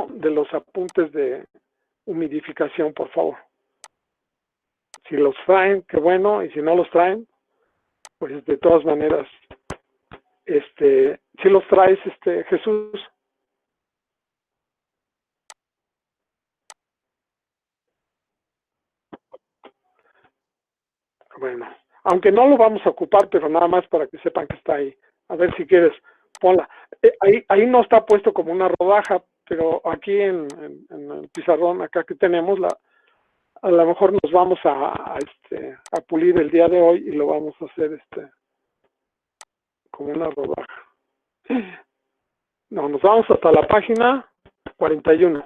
de los apuntes de humidificación, por favor. Si los traen, qué bueno, y si no los traen, pues de todas maneras, si los traes, Jesús. Bueno, aunque no lo vamos a ocupar, pero nada más para que sepan que está ahí. A ver si quieres, ponla. Ahí no está puesto como una rodaja, pero aquí en el pizarrón, acá que tenemos, a lo mejor nos vamos a pulir el día de hoy y lo vamos a hacer como una rodaja. No, nos vamos hasta la página 41.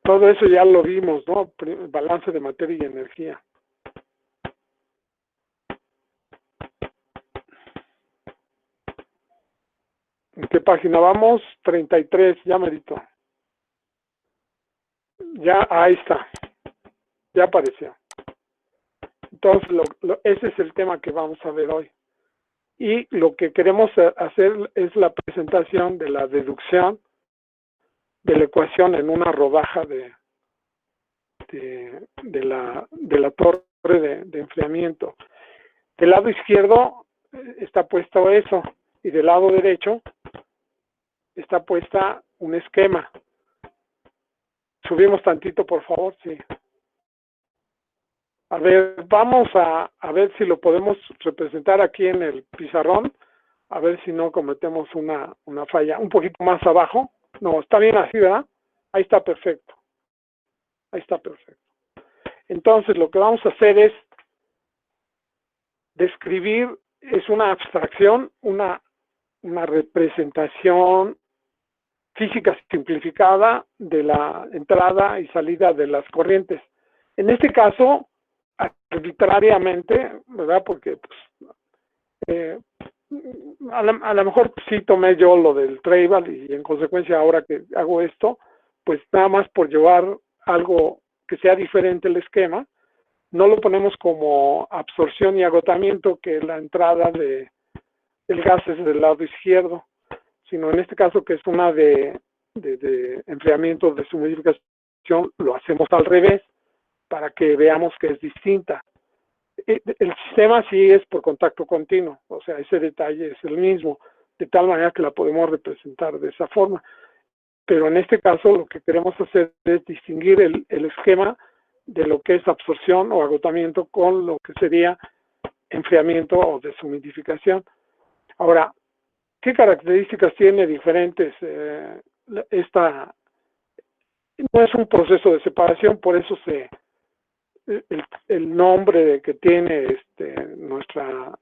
Todo eso ya lo vimos, ¿no? Balance de materia y energía. ¿En qué página vamos? 33, ya merito. Ya, ahí está. Ya apareció. Entonces, ese es el tema que vamos a ver hoy. Y lo que queremos hacer es la presentación de la deducción de la ecuación en una rodaja de la torre de enfriamiento. Del lado izquierdo está puesto eso, y del lado derecho está puesta un esquema. Subimos tantito, por favor, sí. A ver, vamos a ver si lo podemos representar aquí en el pizarrón, a ver si no cometemos una falla. Un poquito más abajo. No, está bien así, ¿verdad? Ahí está perfecto. Ahí está perfecto. Entonces, lo que vamos a hacer es describir, es una abstracción, una representación física simplificada de la entrada y salida de las corrientes. En este caso, arbitrariamente, ¿verdad? Porque a lo mejor sí tomé yo lo del Tribal y en consecuencia ahora que hago esto, pues nada más por llevar algo que sea diferente el esquema, no lo ponemos como absorción y agotamiento, que la entrada del gas es del lado izquierdo, sino en este caso que es una de enfriamiento, de humidificación, lo hacemos al revés para que veamos que es distinta. El sistema sí es por contacto continuo, o sea, ese detalle es el mismo, de tal manera que la podemos representar de esa forma. Pero en este caso lo que queremos hacer es distinguir el esquema de lo que es absorción o agotamiento con lo que sería enfriamiento o deshumidificación. Ahora, ¿qué características tiene diferentes? Esta no es un proceso de separación, por eso el nombre que tiene nuestro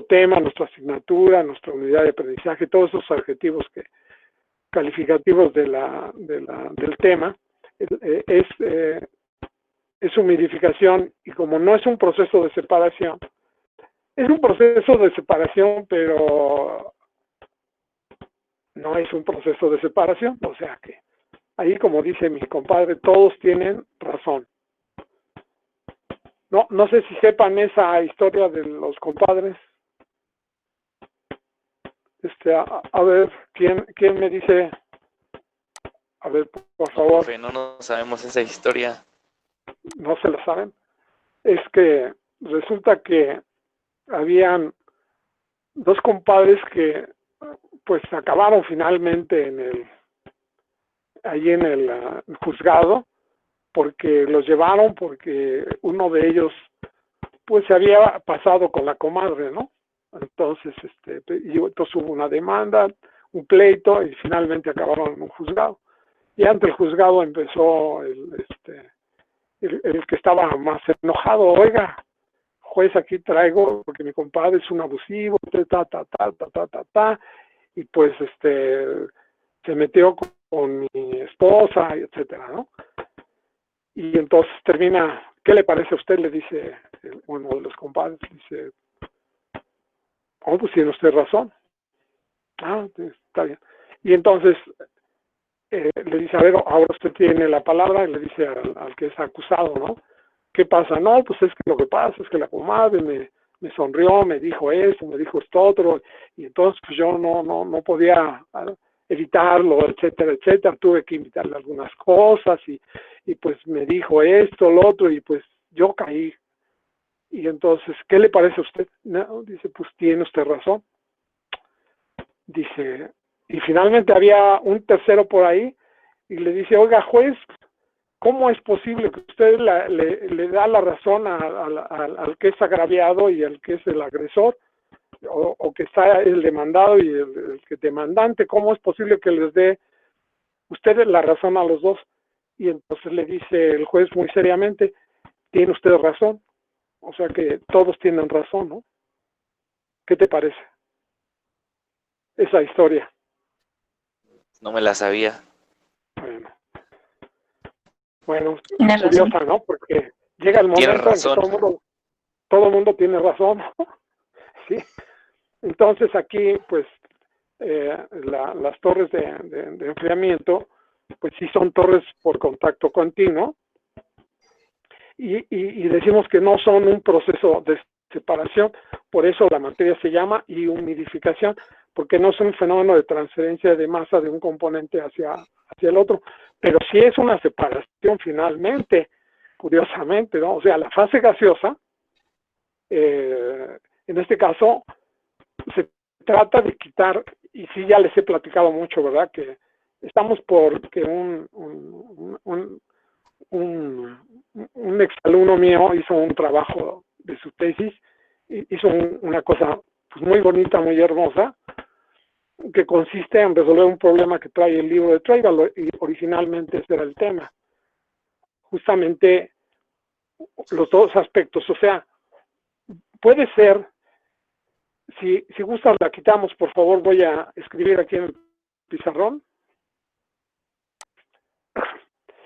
tema, nuestra asignatura, nuestra unidad de aprendizaje, todos esos adjetivos calificativos del tema, es humidificación, y como no es un proceso de separación, es un proceso de separación, pero no es un proceso de separación, o sea que ahí, como dice mi compadre, todos tienen razón. No sé si sepan esa historia de los compadres. A ver, ¿quién me dice? A ver, por favor. No sabemos esa historia. ¿No se la saben? Es que resulta que habían dos compadres que pues acabaron finalmente allí en el juzgado, porque los llevaron, porque uno de ellos pues se había pasado con la comadre, ¿no? Entonces, entonces hubo una demanda, un pleito, y finalmente acabaron en un juzgado. Y ante el juzgado empezó el que estaba más enojado: oiga, juez, aquí traigo, porque mi compadre es un abusivo, y pues se metió con mi esposa, etcétera, ¿no? Y entonces termina: ¿qué le parece a usted? Le dice uno de los compadres, dice: oh, pues tiene usted razón. Ah, está bien. Y entonces le dice, a ver, ahora usted tiene la palabra, y le dice al que es acusado, ¿no? ¿Qué pasa? No, pues es que lo que pasa es que la comadre me sonrió, me dijo esto, me dijo esto otro, y entonces pues yo no podía evitarlo, etcétera, etcétera, tuve que invitarle algunas cosas, y pues me dijo esto, lo otro, y pues yo caí. Y entonces, ¿qué le parece a usted? No, dice, pues tiene usted razón. Dice, y finalmente había un tercero por ahí, y le dice, oiga, juez, ¿cómo es posible que usted le da la razón al que es agraviado y al que es el agresor, o que está el demandado y el que demandante? ¿Cómo es posible que les dé usted la razón a los dos? Y entonces le dice el juez muy seriamente, tiene usted razón, o sea que todos tienen razón, ¿no? ¿Qué te parece esa historia? No me la sabía. Bueno, Tienes razón. curiosa, ¿no? Porque llega el Tienes momento en que razón. todo el mundo tiene razón, ¿no? ¿Sí? Entonces aquí, pues, las torres de enfriamiento, pues sí son torres por contacto continuo, y decimos que no son un proceso de separación, por eso la materia se llama humidificación, porque no es un fenómeno de transferencia de masa de un componente hacia el otro, pero sí es una separación finalmente, curiosamente, ¿no? O sea, la fase gaseosa, en este caso, se trata de quitar, y sí ya les he platicado mucho, ¿verdad? Que estamos por que un exalumno mío hizo un trabajo de su tesis, hizo una cosa pues, muy bonita, muy hermosa, que consiste en resolver un problema que trae el libro de Treibel, y originalmente ese era el tema. Justamente los dos aspectos, o sea, puede ser, si gustas la quitamos, por favor, voy a escribir aquí en el pizarrón,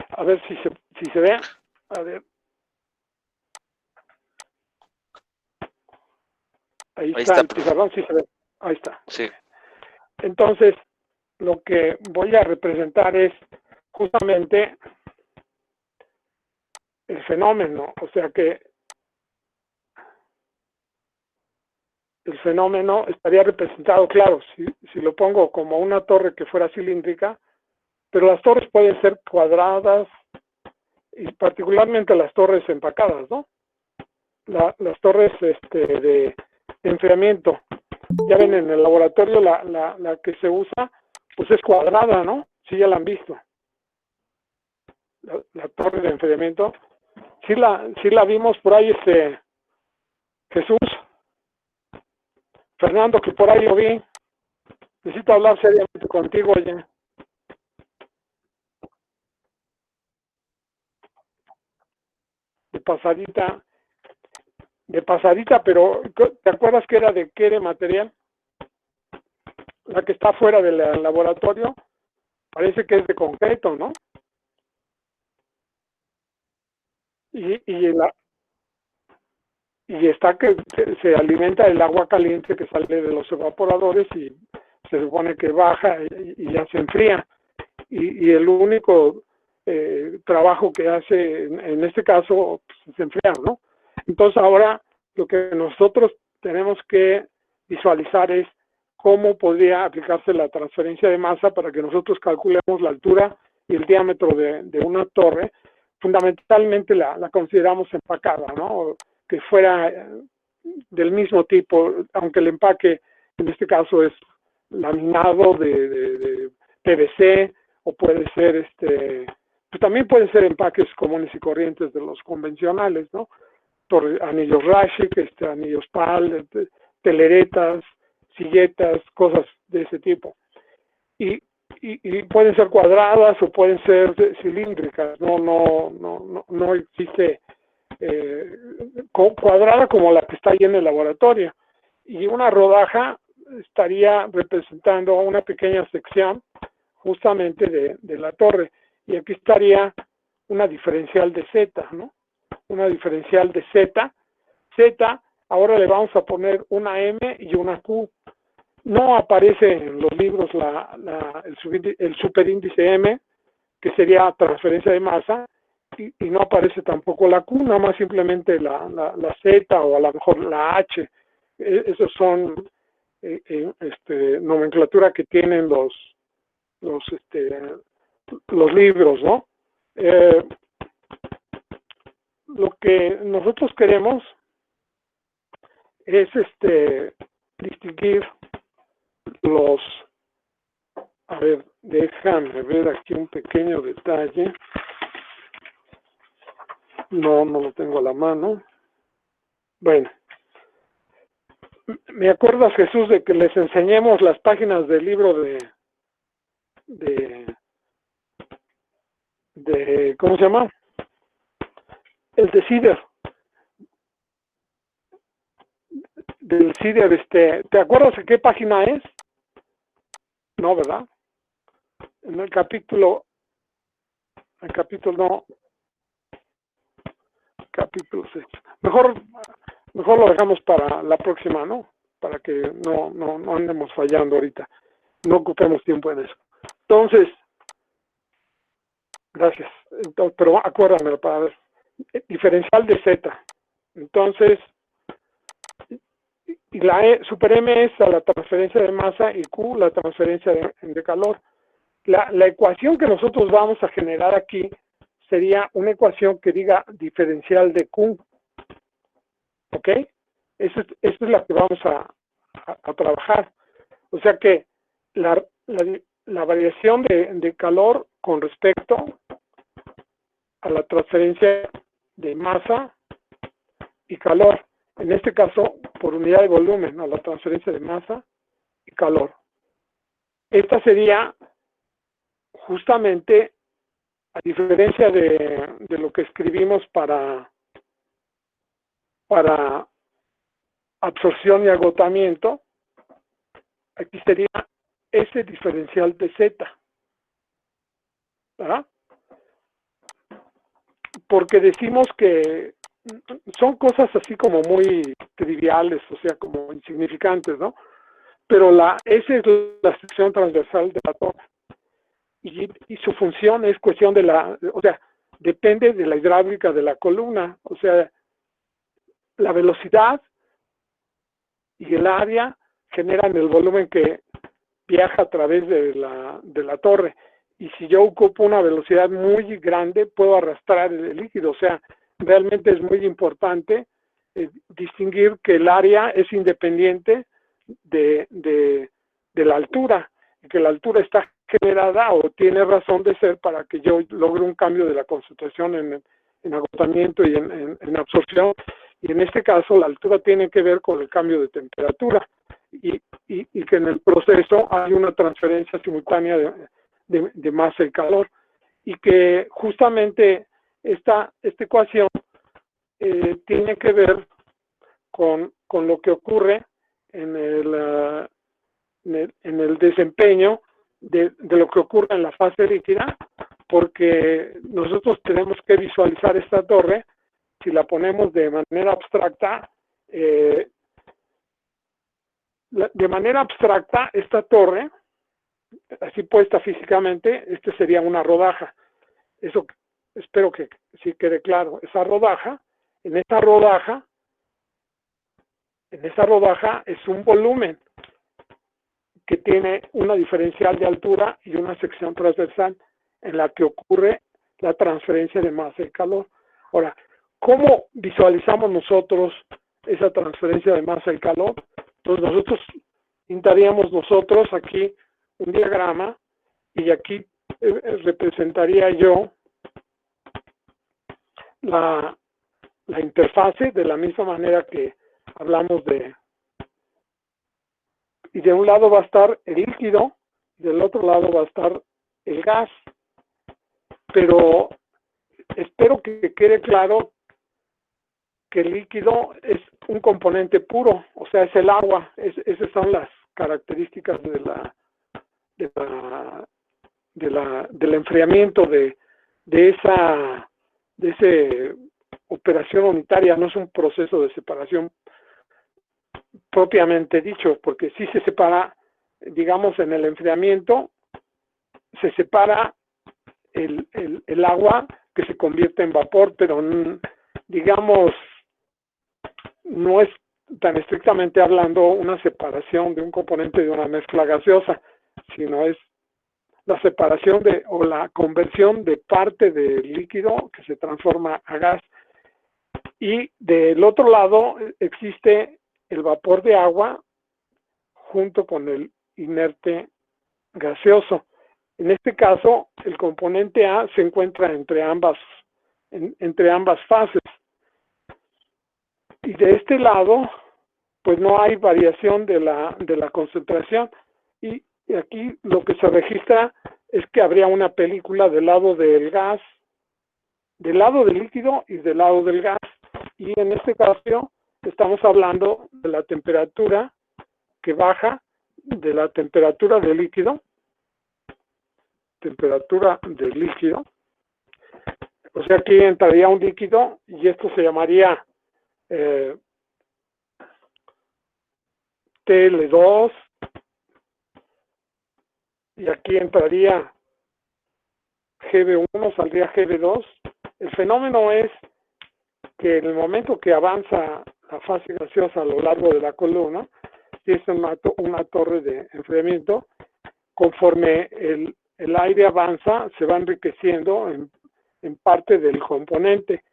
a ver si se ve, a ver, ahí está el pizarrón, sí se ve, ahí está. Sí. Entonces, lo que voy a representar es justamente el fenómeno, o sea que el fenómeno estaría representado, claro, si lo pongo como una torre que fuera cilíndrica, pero las torres pueden ser cuadradas, y particularmente las torres empacadas, ¿no? Las torres de enfriamiento. Ya ven, en el laboratorio la que se usa, pues es cuadrada, ¿no? Sí, ya la han visto. La torre de enfriamiento. Sí la vimos por ahí, Jesús. Fernando, que por ahí lo vi. Necesito hablar seriamente contigo, oye. De pasadita, pero ¿te acuerdas que era de qué de material? La que está fuera del laboratorio, parece que es de concreto, ¿no? Y está que se alimenta el agua caliente que sale de los evaporadores, y se supone que baja y ya se enfría. Y el único trabajo que hace en este caso pues, es enfriar, ¿no? Entonces ahora lo que nosotros tenemos que visualizar es cómo podría aplicarse la transferencia de masa para que nosotros calculemos la altura y el diámetro de una torre. Fundamentalmente la consideramos empacada, ¿no? Que fuera del mismo tipo, aunque el empaque en este caso es laminado de PVC, o puede ser pues también pueden ser empaques comunes y corrientes de los convencionales, ¿no? Anillos Rashik, anillos PAL, teleretas, silletas, cosas de ese tipo. Y pueden ser cuadradas o pueden ser cilíndricas, no existe cuadrada como la que está ahí en el laboratorio. Y una rodaja estaría representando una pequeña sección justamente de la torre. Y aquí estaría una diferencial de Z, ¿no? Una diferencial de Z. Z, ahora le vamos a poner una M y una Q. No aparece en los libros el superíndice M, que sería transferencia de masa, y no aparece tampoco la Q, nada más simplemente la Z o a lo mejor la H. Esos son nomenclatura que tienen los libros, ¿no? Lo que nosotros queremos es distinguir los... A ver, déjame ver aquí un pequeño detalle. No lo tengo a la mano. Bueno, ¿me acuerdas, Jesús, de que les enseñemos las páginas del libro de ¿cómo se llama? El de CIDER. Del CIDER, ¿te acuerdas de qué página es? No, ¿verdad? En el capítulo no, capítulo 6. Mejor lo dejamos para la próxima, ¿no? Para que no andemos fallando ahorita. No ocupemos tiempo en eso. Entonces, gracias. Entonces, pero acuérdamelo para ver. Diferencial de Z. Entonces, y la super M es a la transferencia de masa y Q la transferencia de calor. La ecuación que nosotros vamos a generar aquí sería una ecuación que diga diferencial de Q. ¿Ok? Esa es la que vamos a trabajar. O sea que la variación de calor con respecto a la transferencia de masa y calor. En este caso, por unidad de volumen, a la transferencia de masa y calor. Esta sería justamente, a diferencia de lo que escribimos para absorción y agotamiento, aquí sería ese diferencial de Z. ¿Verdad? Porque decimos que son cosas así como muy triviales, o sea, como insignificantes, ¿no? Pero esa es la sección transversal de la torre. Y su función es cuestión de o sea, depende de la hidráulica de la columna, o sea, la velocidad y el área generan el volumen que viaja a través de la torre. Y si yo ocupo una velocidad muy grande, puedo arrastrar el líquido. O sea, realmente es muy importante distinguir que el área es independiente de la altura, y que la altura está generada o tiene razón de ser para que yo logre un cambio de la concentración en agotamiento y en absorción. Y en este caso, la altura tiene que ver con el cambio de temperatura y que en el proceso hay una transferencia simultánea de masa y calor, y que justamente esta ecuación tiene que ver con lo que ocurre en el desempeño de lo que ocurre en la fase líquida, porque nosotros tenemos que visualizar esta torre. Si la ponemos de manera abstracta, esta torre, así puesta físicamente, sería una rodaja. Eso espero que sí quede claro. Esa rodaja es un volumen que tiene una diferencial de altura y una sección transversal en la que ocurre la transferencia de masa y calor. Ahora, ¿cómo visualizamos nosotros esa transferencia de masa y calor? Entonces nosotros pintaríamos aquí un diagrama, y aquí representaría yo la interfase de la misma manera que hablamos y de un lado va a estar el líquido, y del otro lado va a estar el gas. Pero espero que quede claro que el líquido es un componente puro, o sea, es el agua. Esas son las características del enfriamiento de ese operación unitaria. No es un proceso de separación propiamente dicho, porque sí se separa, digamos, en el enfriamiento se separa el agua que se convierte en vapor, pero digamos, no es tan estrictamente hablando una separación de un componente de una mezcla gaseosa, sino es la separación o la conversión de parte del líquido que se transforma a gas. Y del otro lado existe el vapor de agua junto con el inerte gaseoso. En este caso, el componente A se encuentra entre ambas fases. Y de este lado, pues no hay variación de la concentración. Y aquí lo que se registra es que habría una película del lado del gas, del lado del líquido y del lado del gas. Y en este caso estamos hablando de la temperatura que baja de la temperatura del líquido, o sea, aquí entraría un líquido y esto se llamaría TL2, y aquí entraría GB1, saldría GB2. El fenómeno es que en el momento que avanza la fase gaseosa a lo largo de la columna, es una torre de enfriamiento, conforme el aire avanza, se va enriqueciendo en parte del componente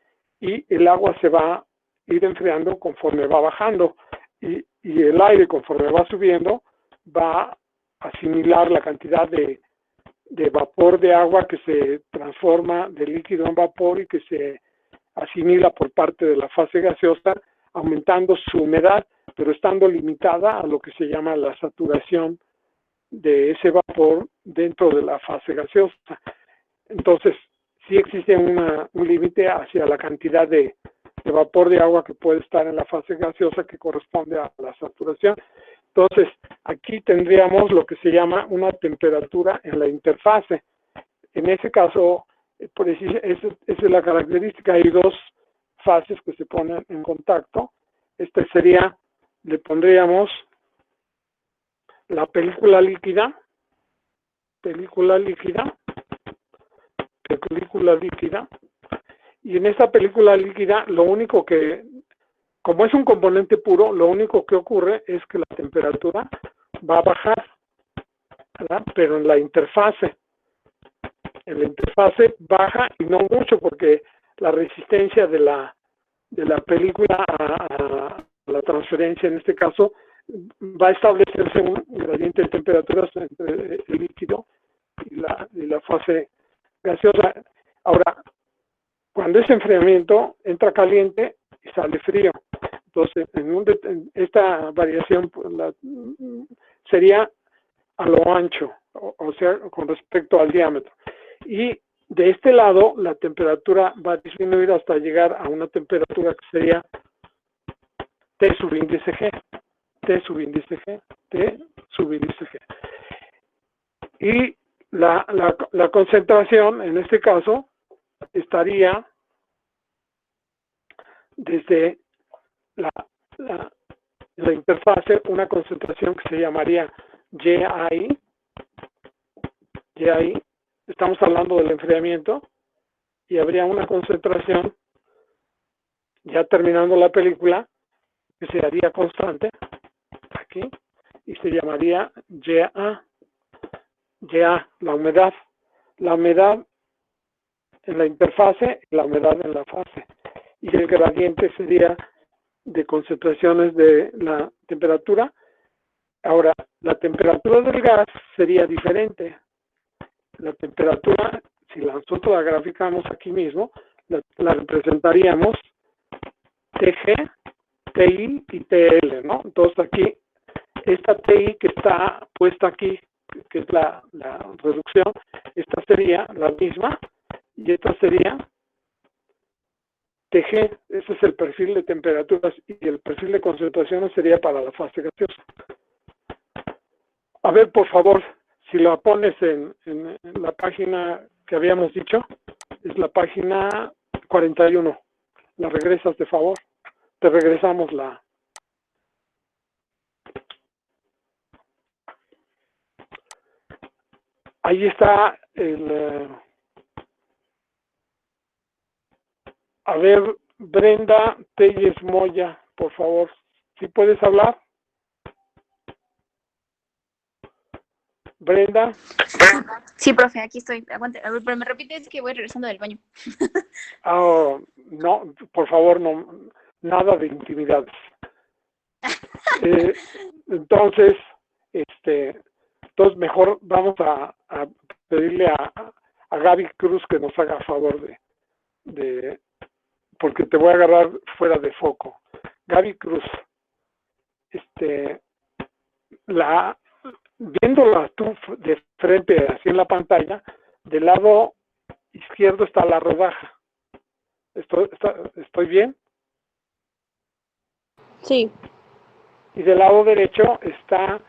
y el agua se va a ir enfriando conforme va bajando y el aire conforme va subiendo va a asimilar la cantidad de vapor de agua que se transforma de líquido en vapor y que se asimila por parte de la fase gaseosa, aumentando su humedad, pero estando limitada a lo que se llama la saturación de ese vapor dentro de la fase gaseosa. Entonces, sí existe un límite hacia la cantidad de vapor de agua que puede estar en la fase gaseosa que corresponde a la saturación. Entonces, aquí tendríamos lo que se llama una temperatura en la interfase. En ese caso, esa es la característica. Hay dos fases que se ponen en contacto. Este sería, le pondríamos la película líquida, y en esta película líquida lo único que, como es un componente puro, lo único que ocurre es que la temperatura va a bajar, ¿verdad? Pero en la interfase baja y no mucho, porque la resistencia de la película a la transferencia, en este caso, va a establecerse un gradiente de temperaturas entre el líquido y la fase gaseosa. Ahora, cuando ese enfriamiento entra caliente y sale frío, entonces en esta variación sería a lo ancho, o sea, con respecto al diámetro. Y de este lado, la temperatura va a disminuir hasta llegar a una temperatura que sería T sub índice G. Y la concentración, en este caso, estaría desde la interfase, una concentración que se llamaría GI. Estamos hablando del enfriamiento, y habría una concentración, ya terminando la película, que se haría constante, aquí, y se llamaría GA, la humedad en la interfase y la humedad en la fase. Y el gradiente sería de concentraciones de la temperatura. Ahora, la temperatura del gas sería diferente. La temperatura, si nosotros la graficamos aquí mismo, la representaríamos TG, TI y TL, ¿no? Entonces aquí, esta TI que está puesta aquí, que es la reducción, esta sería la misma, y esta sería TG. Ese es el perfil de temperaturas, y el perfil de concentraciones sería para la fase gaseosa. A ver, por favor, si lo pones en la página que habíamos dicho, es la página 41. La regresas, de favor. Te regresamos la... Ahí está A ver, Brenda Telles Moya, por favor, ¿sí puedes hablar? Brenda. Sí, profe, aquí estoy. Aguante. A ver, pero me repite, es que voy regresando del baño. No, por favor, no, nada de intimidades. Entonces, entonces mejor vamos a pedirle a Gaby Cruz que nos haga favor de porque te voy a agarrar fuera de foco. Gaby Cruz, viéndola tú de frente así en la pantalla, del lado izquierdo está la rodaja. ¿Estoy bien? Sí. Y del lado derecho está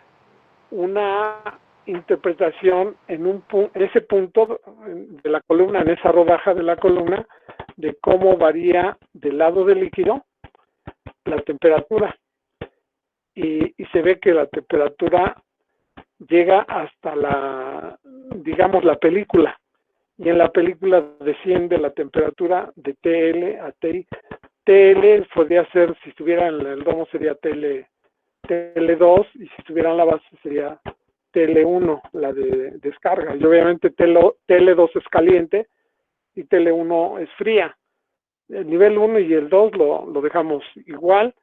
una interpretación en ese punto de la columna, en esa rodaja de la columna, de cómo varía del lado del líquido la temperatura. Y se ve que la temperatura llega hasta digamos, la película. Y en la película desciende la temperatura de TL a TI. TL podría ser, si estuviera en el domo sería TL2, y si estuviera en la base sería TL1, la de descarga. Y obviamente TL2 es caliente y TL1 es fría. El nivel 1 y el 2 lo dejamos igual,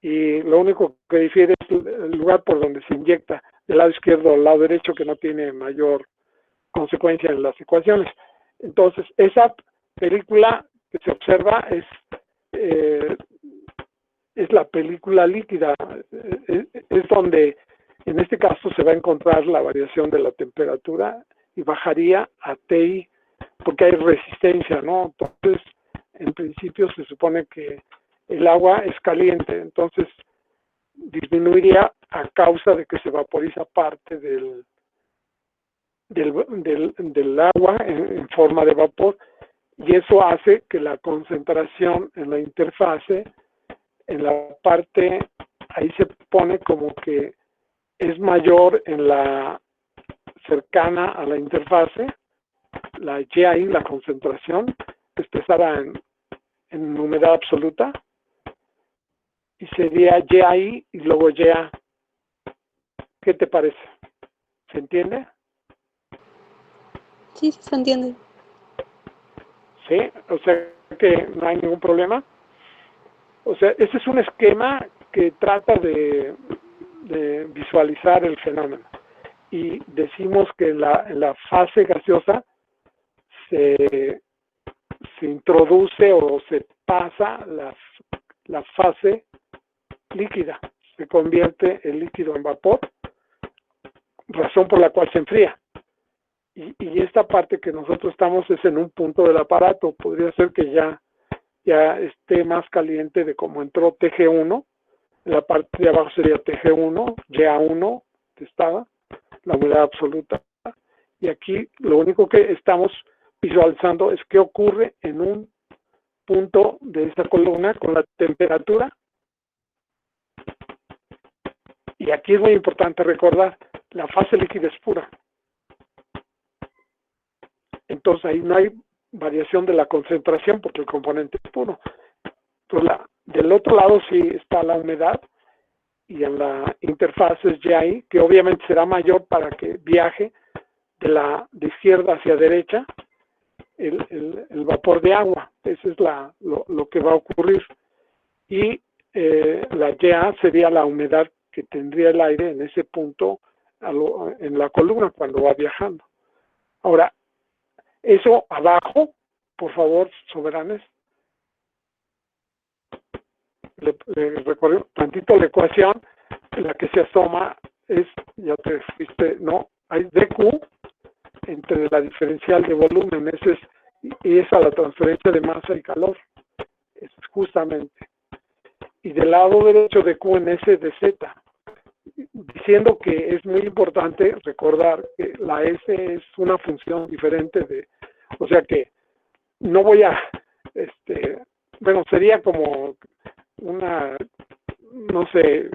y lo único que difiere es el lugar por donde se inyecta, del lado izquierdo al lado derecho, que no tiene mayor consecuencia en las ecuaciones. Entonces, esa película que se observa es la película líquida, es donde en este caso se va a encontrar la variación de la temperatura y bajaría a TI porque hay resistencia, ¿no? Entonces, en principio se supone que el agua es caliente, entonces disminuiría a causa de que se vaporiza parte del agua en forma de vapor, y eso hace que la concentración en la interfase, en la parte, ahí se pone como que es mayor en la cercana a la interfase, la GI, la concentración, expresada en humedad absoluta, y sería GI y luego GA. ¿Qué te parece? ¿Se entiende? Sí, se entiende. Sí, o sea que no hay ningún problema. O sea, ese es un esquema que trata de visualizar el fenómeno. Y decimos que en la fase gaseosa se introduce o se pasa la fase líquida. Se convierte el líquido en vapor, razón por la cual se enfría. Y esta parte que nosotros estamos es en un punto del aparato. Podría ser que ya esté más caliente de como entró TG1. En la parte de abajo sería TG1, GA1 testada, la humedad absoluta. Y aquí lo único que estamos visualizando es qué ocurre en un punto de esta columna con la temperatura. Y aquí es muy importante recordar, la fase líquida es pura. Entonces ahí no hay variación de la concentración porque el componente es puro. Entonces del otro lado sí está la humedad, y en la interfaz es GI, que obviamente será mayor para que viaje de izquierda hacia derecha el vapor de agua. Eso es lo que va a ocurrir. Y la GA sería la humedad que tendría el aire en ese punto en la columna cuando va viajando. Ahora, eso abajo, por favor, soberanes, le recuerdo tantito la ecuación. La que se asoma es, ya te fuiste, no, hay dQ entre la diferencial de volumen, y esa la transferencia de masa y calor, es justamente. Y del lado derecho de Q en S de Z, diciendo que es muy importante recordar que la S es una función diferente o sea que no voy a, bueno, sería como no sé,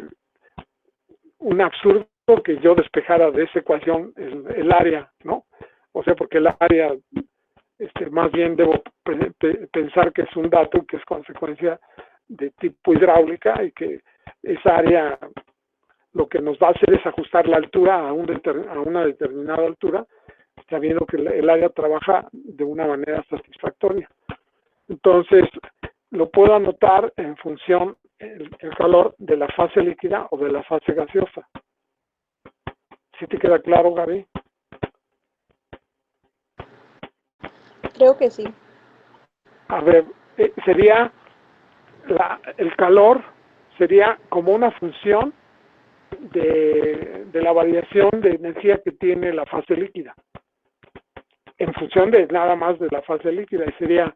un absurdo que yo despejara de esa ecuación el área, ¿no? O sea, porque el área, más bien debo pensar que es un dato que es consecuencia de tipo hidráulica y que esa área lo que nos va a hacer es ajustar la altura a una determinada altura, sabiendo que el área trabaja de una manera satisfactoria. Entonces, lo puedo anotar en función el calor de la fase líquida o de la fase gaseosa. ¿Sí te queda claro, Gaby? Creo que sí. A ver, sería el calor sería como una función de la variación de energía que tiene la fase líquida, en función de nada más de la fase líquida, y sería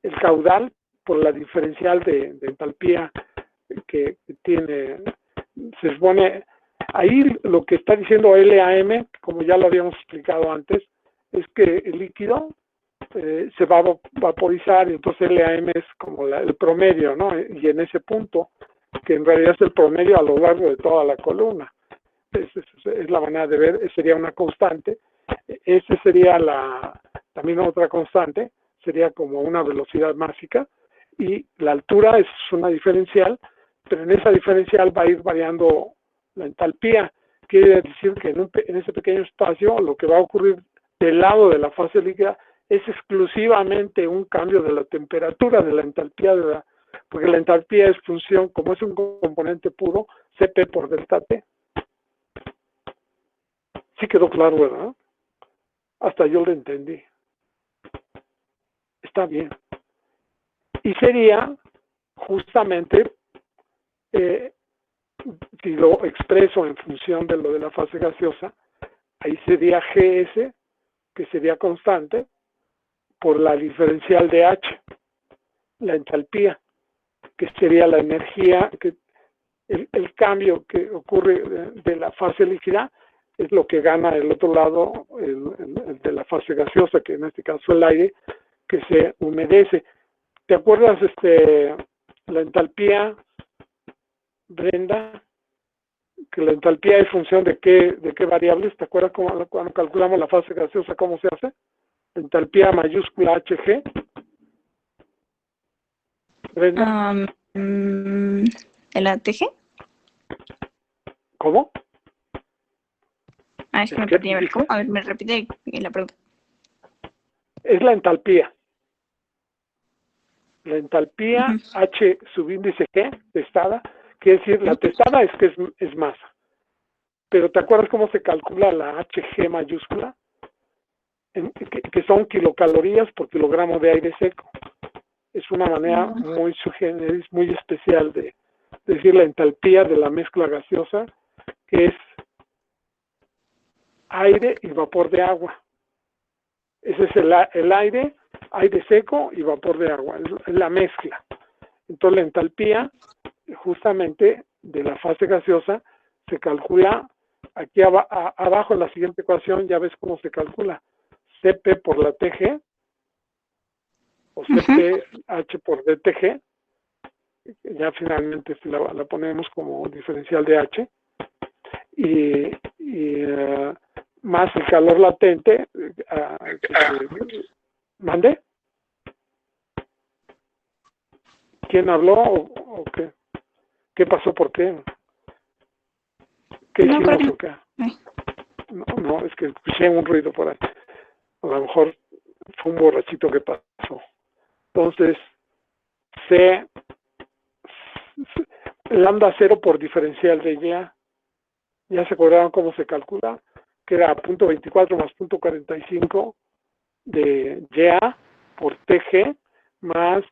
el caudal por la diferencial de entalpía que tiene. Se supone, ahí lo que está diciendo LAM, como ya lo habíamos explicado antes, es que el líquido se va a vaporizar, y entonces LAM es como el promedio, ¿no? Y en ese punto, que en realidad es el promedio a lo largo de toda la columna. Es la manera de ver, sería una constante. Ese sería también otra constante, sería como una velocidad mágica, y la altura es una diferencial, pero en esa diferencial va a ir variando la entalpía. Quiere decir que en ese pequeño espacio lo que va a ocurrir del lado de la fase líquida es exclusivamente un cambio de la temperatura, de la entalpía, porque la entalpía es función, como es un componente puro, Cp por delta T. Sí quedó claro, ¿verdad? Hasta yo lo entendí. Está bien. Y sería justamente, si lo expreso en función de lo de la fase gaseosa, ahí sería Gs, que sería constante, por la diferencial de H, la entalpía, que sería la energía, que el cambio que ocurre de la fase líquida es lo que gana el otro lado, el de la fase gaseosa, que en este caso el aire, que se humedece. ¿Te acuerdas la entalpía, Brenda? Que la entalpía es función de qué variables. ¿Te acuerdas cuando calculamos la fase gaseosa, cómo se hace? Entalpía mayúscula Hg. Brenda. ¿El ATG? ¿Cómo? Es que me perdí. A ver, ¿cómo? A ver, me repite la pregunta. Es la entalpía. La entalpía H subíndice G, testada, quiere decir, la testada es que es masa. Pero ¿te acuerdas cómo se calcula la Hg mayúscula? Que son kilocalorías por kilogramo de aire seco. Es una manera muy subgéneris, muy especial de decir la entalpía de la mezcla gaseosa, que es aire y vapor de agua. Ese es el aire seco y vapor de agua, es la mezcla. Entonces la entalpía justamente de la fase gaseosa se calcula aquí abajo en la siguiente ecuación. Ya ves cómo se calcula: Cp por la Tg o Cph por dTg. Ya finalmente la ponemos como diferencial de H, y más el calor latente. ¿Mande? ¿Quién habló o qué? ¿Qué pasó? ¿Por qué? ¿Qué hicimos o qué? No, es que escuché un ruido por ahí. A lo mejor fue un borrachito que pasó. Entonces, lambda 0 por diferencial de ya se acordaron cómo se calcula, que era 0.24 más 0.45 de YA por TG más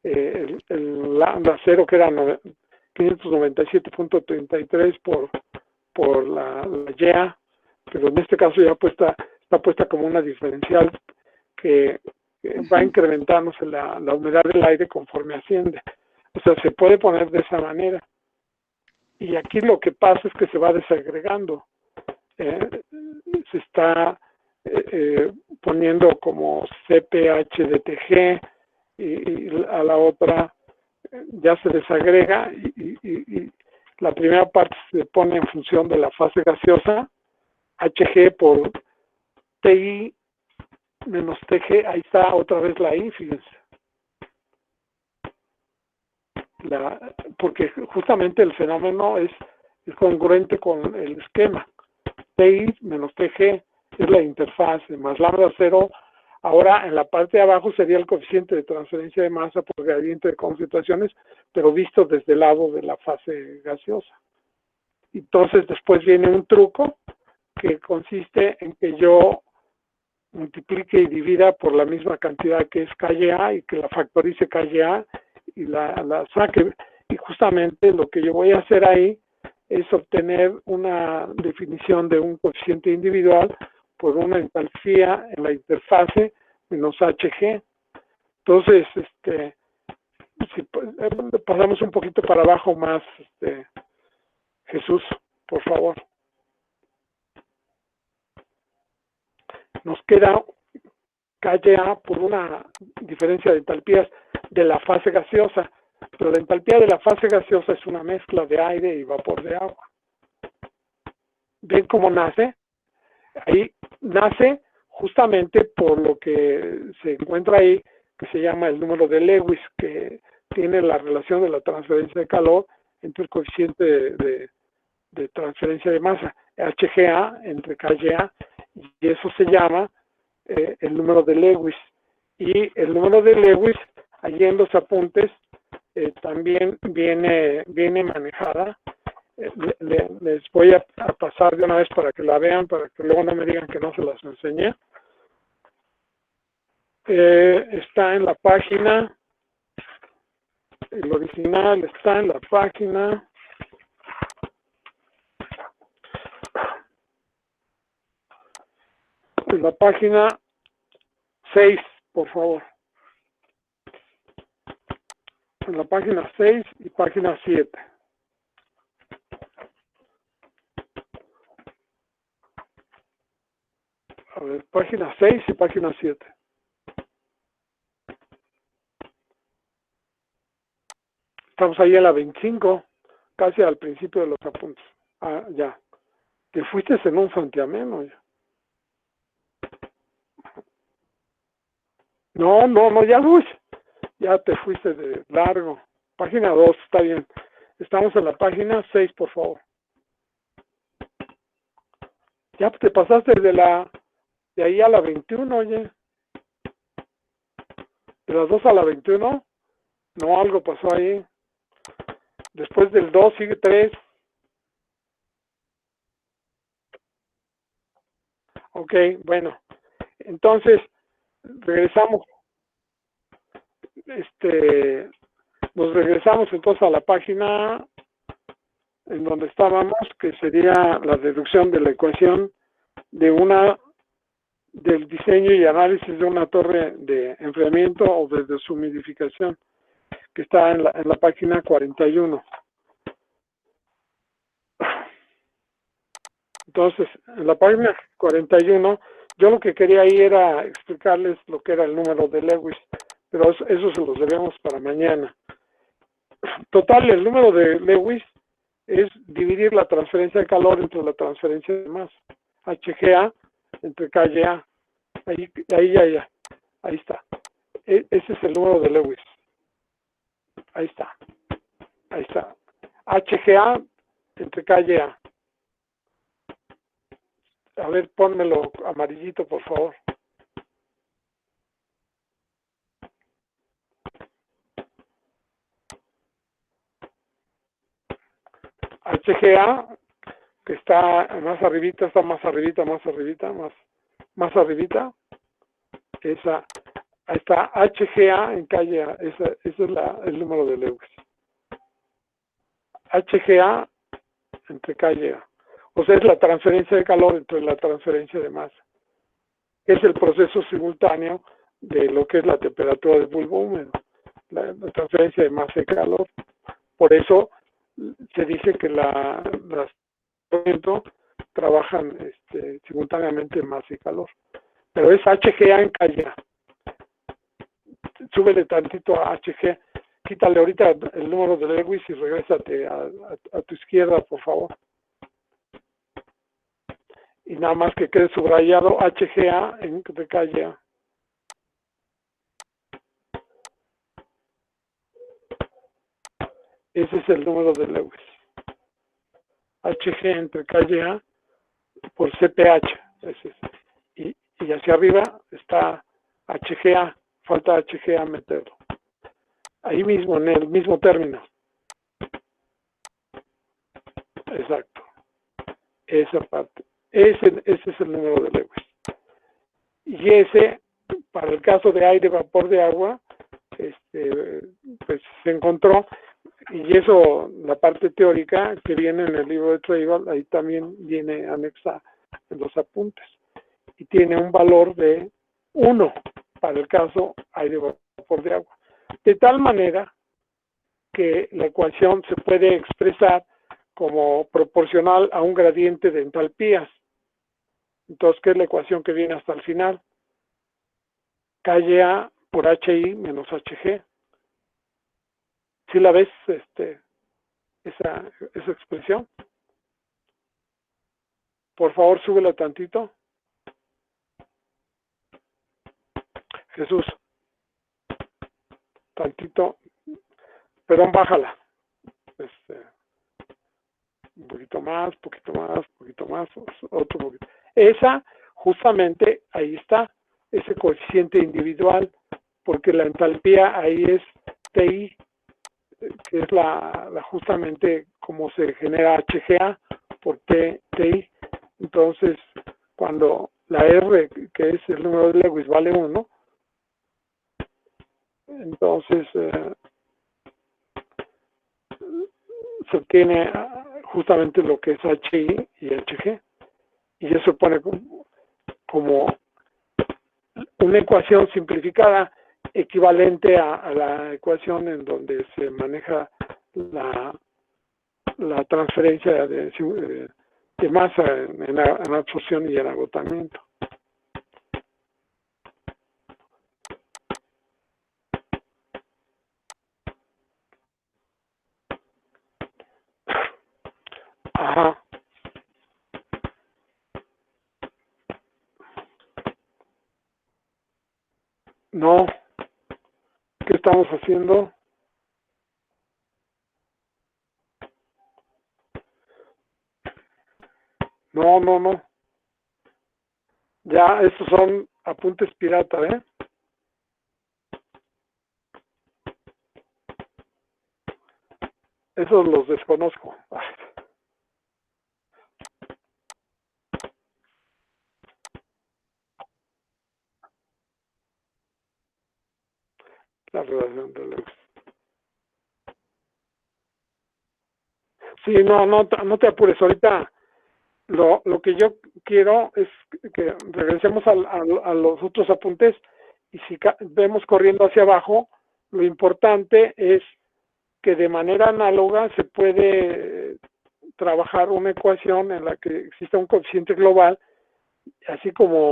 el lambda 0, que era 597.33 por la YA, pero en este caso ya está puesta como una diferencial que va incrementándose la humedad del aire conforme asciende. O sea, se puede poner de esa manera. Y aquí lo que pasa es que se va desagregando. Se está poniendo como CPH de TG, y a la otra ya se desagrega, y la primera parte se pone en función de la fase gaseosa, Hg por TI menos TG, ahí está otra vez la I, fíjense. Porque justamente el fenómeno es congruente con el esquema. TI menos TG es la interfase, más lambda 0. Ahora en la parte de abajo sería el coeficiente de transferencia de masa por gradiente de concentraciones, pero visto desde el lado de la fase gaseosa. Entonces después viene un truco que consiste en que yo multiplique y divida por la misma cantidad que es KA y que la factorice KA y la saque. Y justamente lo que yo voy a hacer ahí es obtener una definición de un coeficiente individual por una entalpía en la interfase menos HG. Entonces, si pasamos un poquito para abajo más, Jesús, por favor. Nos queda KA por una diferencia de entalpías de la fase gaseosa, pero la entalpía de la fase gaseosa es una mezcla de aire y vapor de agua. ¿Ven cómo nace? Ahí nace justamente por lo que se encuentra ahí, que se llama el número de Lewis, que tiene la relación de la transferencia de calor entre el coeficiente de transferencia de masa, HGA entre KGA, y eso se llama el número de Lewis. Y el número de Lewis, allí en los apuntes, también viene manejada. Les voy a pasar de una vez para que la vean, para que luego no me digan que no se las enseñé. Está en la página, el original está en la página 6, por favor. En la página 6 y página 7. A ver, página 6 y página 7. Estamos ahí en la 25, casi al principio de los apuntes. Ah, ya. Te fuiste en un santiameno ya. No, ya, uy, ya te fuiste de largo. Página 2, está bien. Estamos en la página 6, por favor. Ya te pasaste de ahí a la 21, oye. De las 2 a la 21, no, algo pasó ahí. Después del 2 sigue 3. Ok, bueno. Entonces, regresamos. Nos regresamos entonces a la página en donde estábamos, que sería la deducción de la ecuación del diseño y análisis de una torre de enfriamiento o de deshumidificación, que está en la página 41. Entonces, en la página 41, yo lo que quería ahí era explicarles lo que era el número de Lewis, pero eso se los debemos para mañana. Total, el número de Lewis es dividir la transferencia de calor entre la transferencia de masa, HGA entre KGA. Ahí está. Ese es el número de Lewis. Ahí está. HGA entre KGA. A ver, pónmelo amarillito, por favor. HGA, que está más arribita, más arribita. Esa, ahí está HGA en KGA, ese es el número de Lewis. HGA entre KGA. O sea, es la transferencia de calor entre la transferencia de masa. Es el proceso simultáneo de lo que es la temperatura del bulbo húmedo, la transferencia de masa y calor. Por eso se dice que las trabajan simultáneamente en masa y calor. Pero es HGA en KGA. Súbele tantito a HG. Quítale ahorita el número de Lewis y regrésate a tu izquierda, por favor. Y nada más que quede subrayado HGA en KGA. Ese es el número de Lewis. HG entre KA por CPH. Ese es. Y hacia arriba está HGA. Falta HGA meterlo. Ahí mismo, en el mismo término. Exacto. Esa parte. Ese es el número de Lewis. Y ese, para el caso de aire, vapor de agua, pues se encontró, y eso, la parte teórica que viene en el libro de Treival, ahí también viene anexa en los apuntes. Y tiene un valor de 1 para el caso aire, vapor de agua. De tal manera que la ecuación se puede expresar como proporcional a un gradiente de entalpías. Entonces, ¿qué es la ecuación que viene hasta el final? KA por HI menos HG. ¿Sí la ves, esa expresión? Por favor, súbela tantito. Jesús. Tantito. Perdón, bájala. Un poquito más, otro poquito. Esa, justamente, ahí está, ese coeficiente individual, porque la entalpía ahí es TI, que es justamente como se genera HGA por TI. Entonces, cuando la R, que es el número de Lewis, vale 1, entonces se obtiene justamente lo que es HI y HG, y eso pone como una ecuación simplificada equivalente a la ecuación en donde se maneja la transferencia de masa en absorción y en agotamiento. Ajá. No. ¿Qué estamos haciendo? No. Ya, estos son apuntes pirata, ¿eh? Esos los desconozco. La relación de Lewis. Sí, no te apures. Ahorita lo que yo quiero es que regresemos a los otros apuntes, y si vemos corriendo hacia abajo, lo importante es que de manera análoga se puede trabajar una ecuación en la que exista un coeficiente global, así como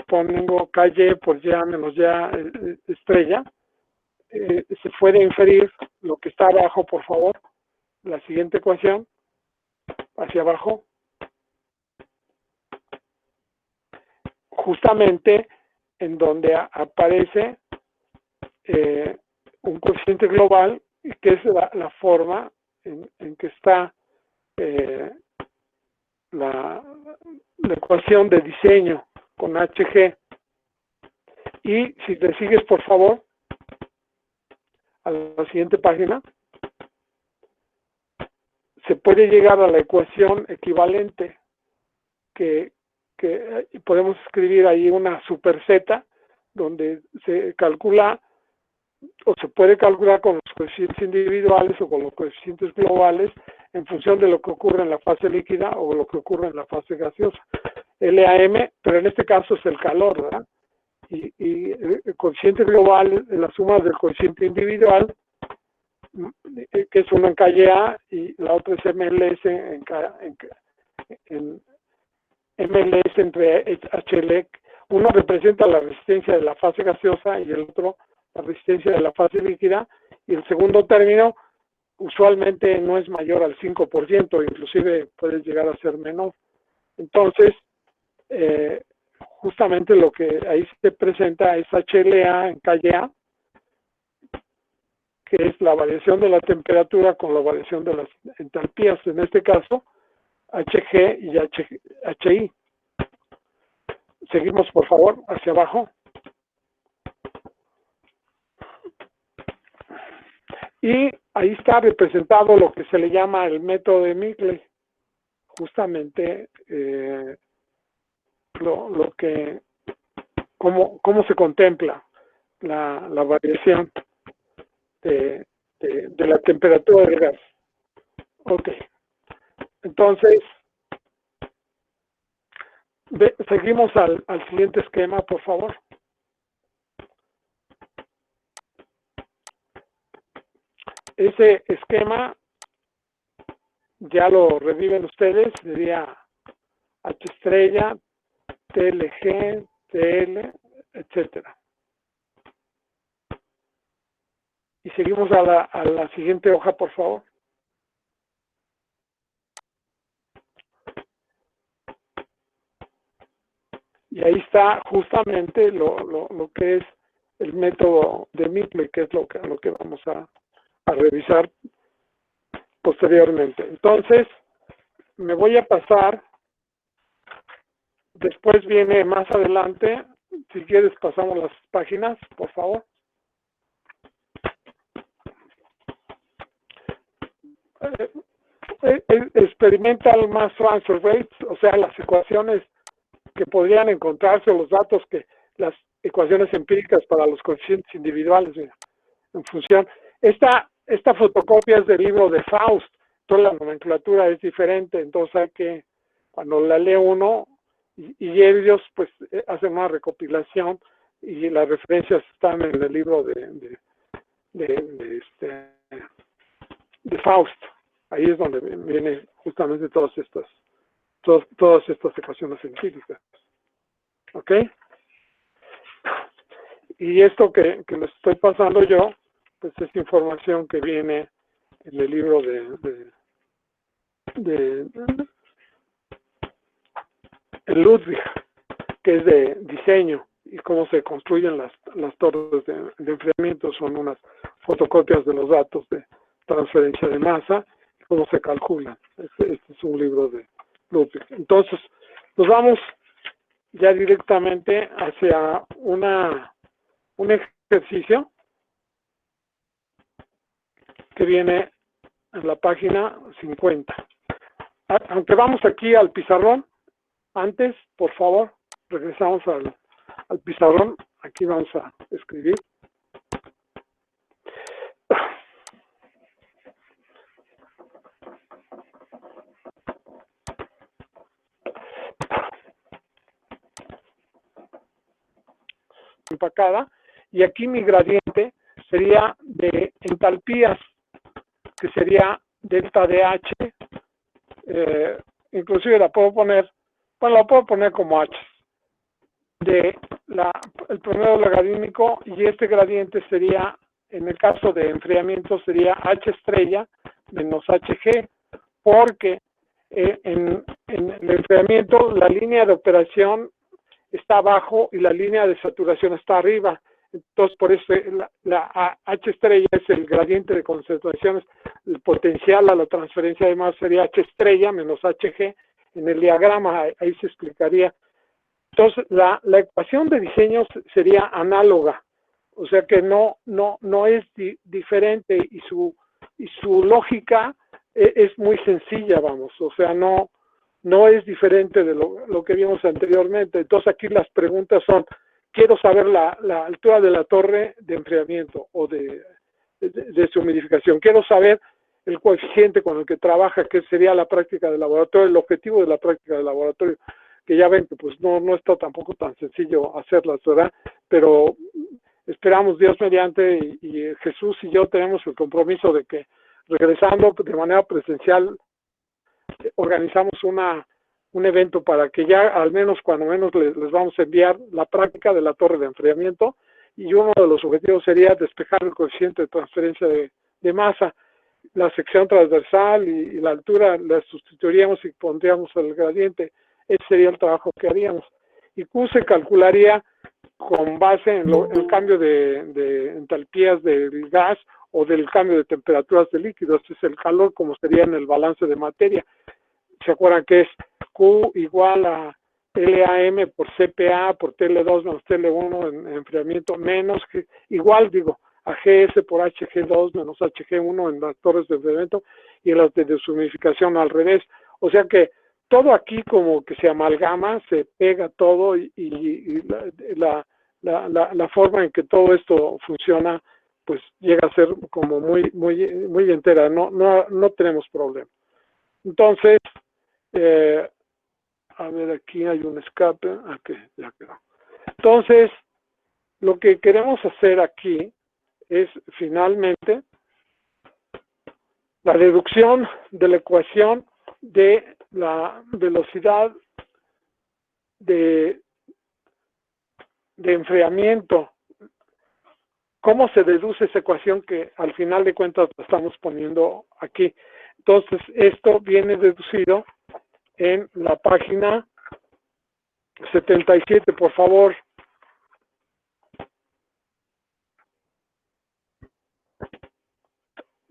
pongo KY por Y menos Y estrella. Se puede inferir lo que está abajo, por favor, la siguiente ecuación, hacia abajo, justamente en donde aparece un coeficiente global, que es la forma en que está la ecuación de diseño con HG. Y si te sigues, por favor, a la siguiente página, se puede llegar a la ecuación equivalente que podemos escribir ahí una super Z, donde se calcula, o se puede calcular con los coeficientes individuales o con los coeficientes globales en función de lo que ocurre en la fase líquida o lo que ocurre en la fase gaseosa. LAM, pero en este caso es el calor, ¿verdad? Y el coeficiente global es la suma del coeficiente individual, que es uno en KA y la otra es MLS en MLS entre HL. Uno representa la resistencia de la fase gaseosa y el otro la resistencia de la fase líquida, y el segundo término usualmente no es mayor al 5%, inclusive puede llegar a ser menor. Entonces, justamente lo que ahí se presenta es HLA en KA que es la variación de la temperatura con la variación de las entalpías, en este caso Hg y HI. Seguimos, por favor, hacia abajo. Y ahí está representado lo que se le llama el método de Micle, justamente lo que, cómo se contempla la variación de la temperatura del gas. Ok, entonces seguimos al siguiente esquema, por favor. Ese esquema ya lo reviven ustedes, sería H estrella, TLG, TL, etcétera. Y seguimos a la siguiente hoja, por favor. Y ahí está justamente lo que es el método de Micle, que es lo que vamos a revisar posteriormente. Entonces, me voy a pasar, después viene más adelante, si quieres pasamos las páginas, por favor. Experimental Mass Transfer Rates, o sea, las ecuaciones que podrían encontrarse, los datos las ecuaciones empíricas para los coeficientes individuales, mira, en función. Esta fotocopia es del libro de Faust, toda la nomenclatura es diferente, entonces hay que, cuando la lee uno, y ellos pues hacen una recopilación y las referencias están en el libro de Faust. Ahí es donde viene justamente todas estas ecuaciones empíricas. ¿Ok? Y esto que les estoy pasando yo, pues es información que viene en el libro de Ludwig, que es de diseño y cómo se construyen las torres de enfriamiento. Son unas fotocopias de los datos de transferencia de masa y cómo se calculan. Este es un libro de Ludwig. Entonces, nos vamos ya directamente hacia un ejercicio que viene en la página 50. Aunque vamos aquí al pizarrón, antes, por favor, regresamos al pizarrón. Aquí vamos a escribir. Empacada, y aquí mi gradiente sería de entalpías, que sería delta de H, inclusive la puedo poner como H, el promedio logarítmico, y este gradiente sería, en el caso de enfriamiento, sería H estrella menos HG, porque en el enfriamiento la línea de operación está abajo y la línea de saturación está arriba. Entonces, por eso la H estrella es el gradiente de concentraciones. El potencial a la transferencia de masa sería H estrella menos HG. En el diagrama ahí se explicaría. Entonces, la ecuación de diseño sería análoga. O sea que no es diferente, y su lógica es muy sencilla, vamos. O sea, no es diferente de lo que vimos anteriormente. Entonces, aquí las preguntas son: quiero saber la altura de la torre de enfriamiento o de humidificación. Quiero saber el coeficiente con el que trabaja, que sería la práctica de laboratorio, el objetivo de la práctica de laboratorio, que ya ven que pues no está tampoco tan sencillo hacerlas, ¿verdad? Pero esperamos, Dios mediante, y Jesús y yo tenemos el compromiso de que, regresando de manera presencial, organizamos un evento para que ya al menos, cuando menos, les vamos a enviar la práctica de la torre de enfriamiento, y uno de los objetivos sería despejar el coeficiente de transferencia de masa. La sección transversal y la altura la sustituiríamos y pondríamos el gradiente. Ese sería el trabajo que haríamos. Y Q se calcularía con base en el cambio de entalpías del gas o del cambio de temperaturas de líquidos. Es el calor como sería en el balance de materia. ¿Se acuerdan que es Q igual a LAM por CPA por TL2 menos TL1 en enfriamiento menos igual digo a GS por HG2 menos HG1 en las torres de enfriamiento y en las de deshumidificación al revés? O sea que todo aquí como que se amalgama, se pega todo y la forma en que todo esto funciona pues llega a ser como muy entera, no tenemos problema. Entonces, a ver, aquí hay un escape, aquí ya quedó. Entonces, lo que queremos hacer aquí es finalmente la deducción de la ecuación de la velocidad de enfriamiento. ¿Cómo se deduce esa ecuación que al final de cuentas la estamos poniendo aquí? Entonces, esto viene deducido en la página 77, por favor.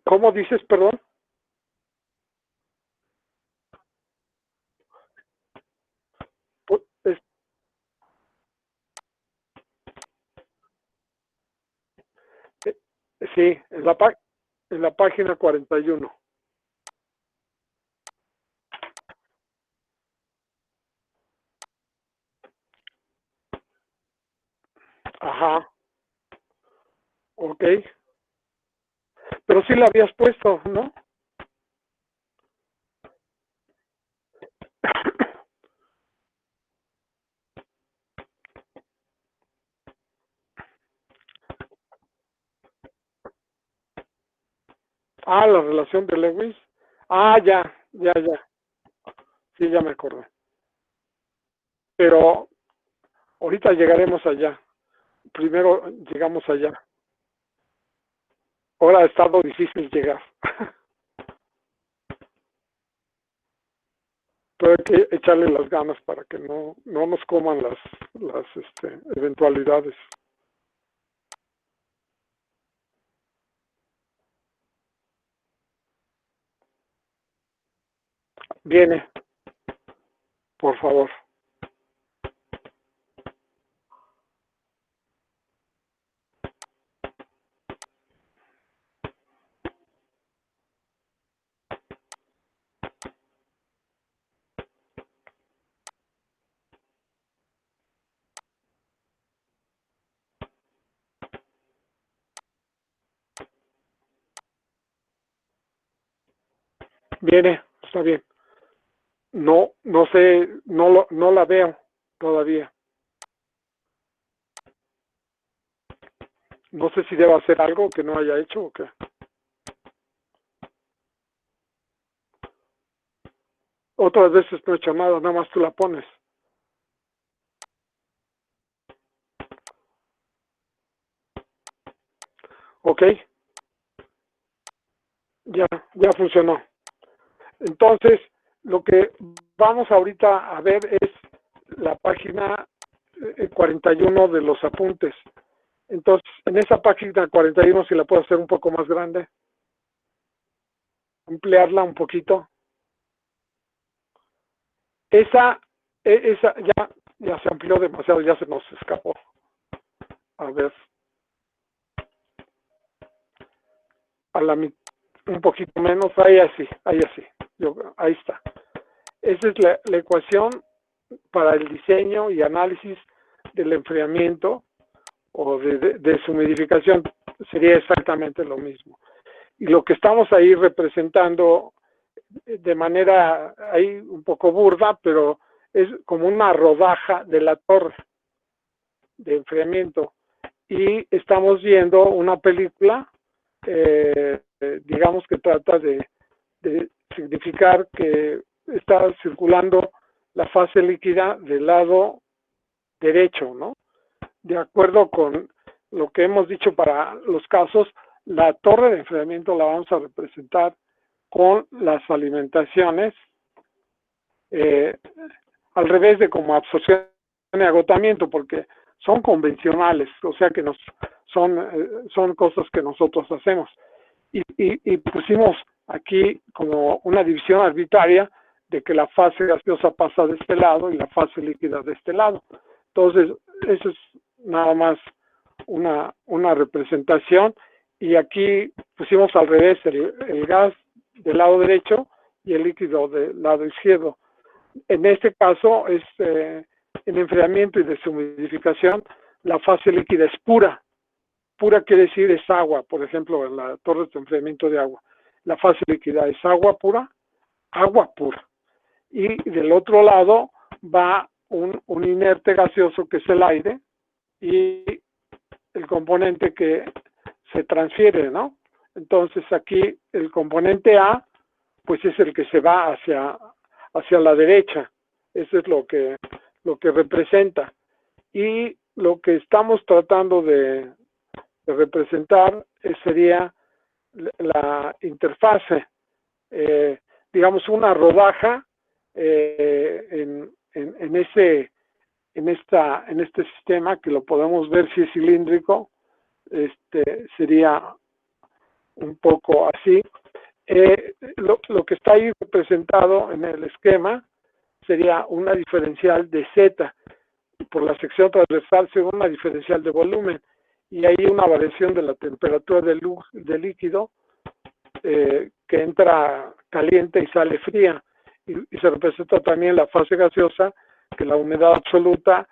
¿Cómo dices, perdón? Sí, en la página 41. Ajá, ok. Pero sí la habías puesto, ¿no? Ah, la relación de Lewis. Ah, ya. Sí, ya me acordé. Pero ahorita llegaremos allá. Primero llegamos allá. Ahora ha estado difícil llegar. Pero hay que echarle las ganas para que no nos coman las eventualidades. Viene, por favor. Viene, está bien. No sé, no la veo todavía. No sé si debo hacer algo que no haya hecho o qué. Otras veces no he hecho nada, nada más tú la pones. Ok, ya funcionó. Entonces, lo que vamos ahorita a ver es la página 41 de los apuntes. Entonces, en esa página 41, si la puedo hacer un poco más grande, ampliarla un poquito. Esa ya se amplió demasiado, ya se nos escapó. A ver, un poquito menos, ahí así. Ahí está. Esa es la ecuación para el diseño y análisis del enfriamiento o de deshumidificación. Sería exactamente lo mismo. Y lo que estamos ahí representando de manera ahí un poco burda, pero es como una rodaja de la torre de enfriamiento. Y estamos viendo una película, digamos que trata de significar que está circulando la fase líquida del lado derecho, ¿no? De acuerdo con lo que hemos dicho para los casos, la torre de enfriamiento la vamos a representar con las alimentaciones al revés de como absorción y agotamiento, porque son convencionales, o sea que son cosas que nosotros hacemos. y pusimos aquí como una división arbitraria de que la fase gaseosa pasa de este lado y la fase líquida de este lado. Entonces, eso es nada más una representación, y aquí pusimos al revés el gas del lado derecho y el líquido del lado izquierdo. En este caso, en enfriamiento y deshumidificación, la fase líquida es pura. Pura quiere decir es agua, por ejemplo, en la torre de enfriamiento de agua. La fase líquida es agua pura. Y del otro lado va un inerte gaseoso que es el aire, y el componente que se transfiere, ¿no? Entonces aquí el componente A, pues es el que se va hacia la derecha. Eso es lo que representa. Y lo que estamos tratando de representar sería la interfase, digamos una rodaja en este sistema, que lo podemos ver si es cilíndrico, sería un poco así. Lo que está ahí representado en el esquema sería una diferencial de Z por la sección transversal según una diferencial de volumen, y hay una variación de la temperatura del líquido que entra caliente y sale fría, y se representa también la fase gaseosa, que la humedad absoluta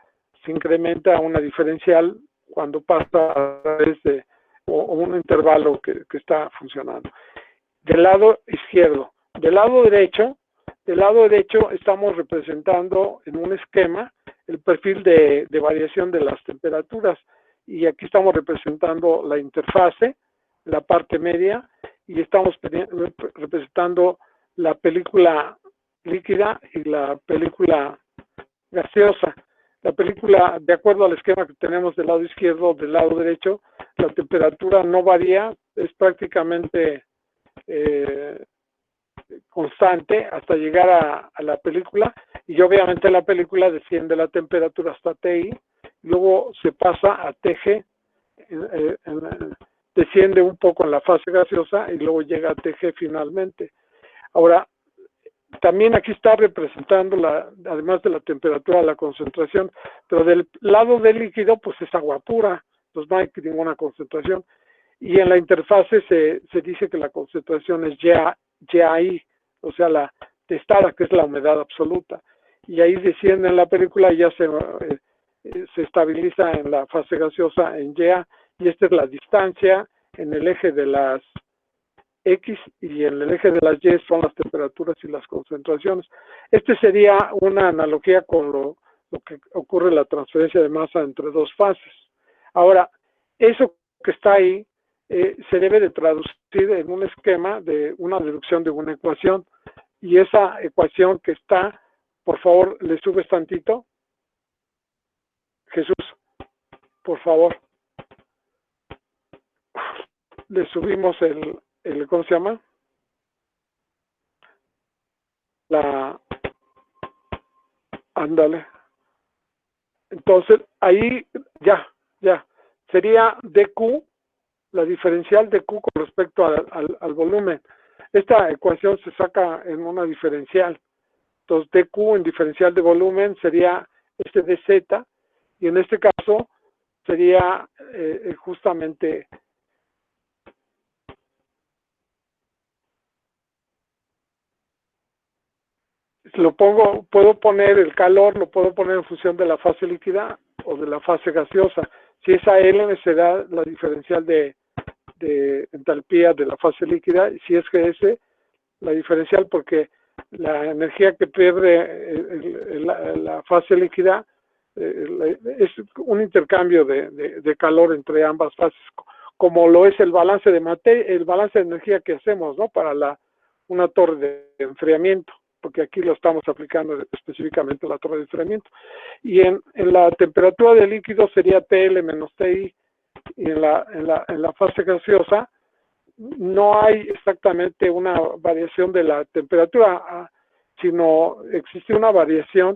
se incrementa a una diferencial cuando pasa a través de un intervalo que está funcionando. Del lado izquierdo. Del lado derecho estamos representando en un esquema el perfil de variación de las temperaturas, y aquí estamos representando la interfase, la parte media, y estamos representando la película líquida y la película gaseosa. La película, de acuerdo al esquema que tenemos del lado izquierdo, del lado derecho, la temperatura no varía, es prácticamente constante hasta llegar a la película, y obviamente la película desciende la temperatura hasta TI, luego se pasa a TG, desciende un poco en la fase gaseosa y luego llega a TG finalmente. Ahora, también aquí está representando, además de la temperatura, la concentración, pero del lado del líquido pues es agua pura, pues no hay ninguna concentración, y en la interfase se dice que la concentración es YAI, o sea, la testada, que es la humedad absoluta, y ahí desciende en la película y ya se estabiliza en la fase gaseosa en YA, y esta es la distancia en el eje de las X, y en el eje de las Y son las temperaturas y las concentraciones. Sería una analogía con lo que ocurre en la transferencia de masa entre dos fases. Ahora, eso que está ahí se debe de traducir en un esquema de una deducción de una ecuación, y esa ecuación que está, por favor, le subes tantito. Jesús, por favor. Le subimos ¿cómo se llama? Ándale. Entonces, ahí ya, sería dQ, la diferencial de Q con respecto al volumen. Esta ecuación se saca en una diferencial. Entonces, dQ en diferencial de volumen sería dz, y en este caso sería justamente puedo poner el calor, lo puedo poner en función de la fase líquida o de la fase gaseosa. Si es AL, se da la diferencial de entalpía de la fase líquida, y si es GS, la diferencial, porque la energía que pierde la fase líquida es un intercambio de calor entre ambas fases, como lo es el balance de energía que hacemos, ¿no?, para una torre de enfriamiento, porque aquí lo estamos aplicando específicamente a la torre de enfriamiento. Y en la temperatura del líquido sería TL menos TI, y en la fase gaseosa no hay exactamente una variación de la temperatura, sino existe una variación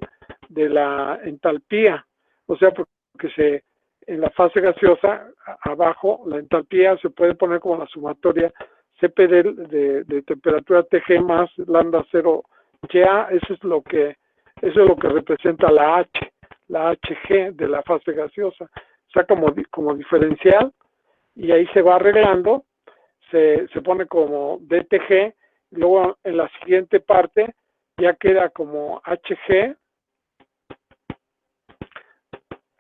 de la entalpía, o sea, porque en la fase gaseosa, abajo, la entalpía se puede poner como la sumatoria CP de temperatura TG más lambda 0 YA, eso es lo que representa la HG de la fase gaseosa. O sea, como diferencial, y ahí se va arreglando, se pone como DTG, y luego en la siguiente parte ya queda como HG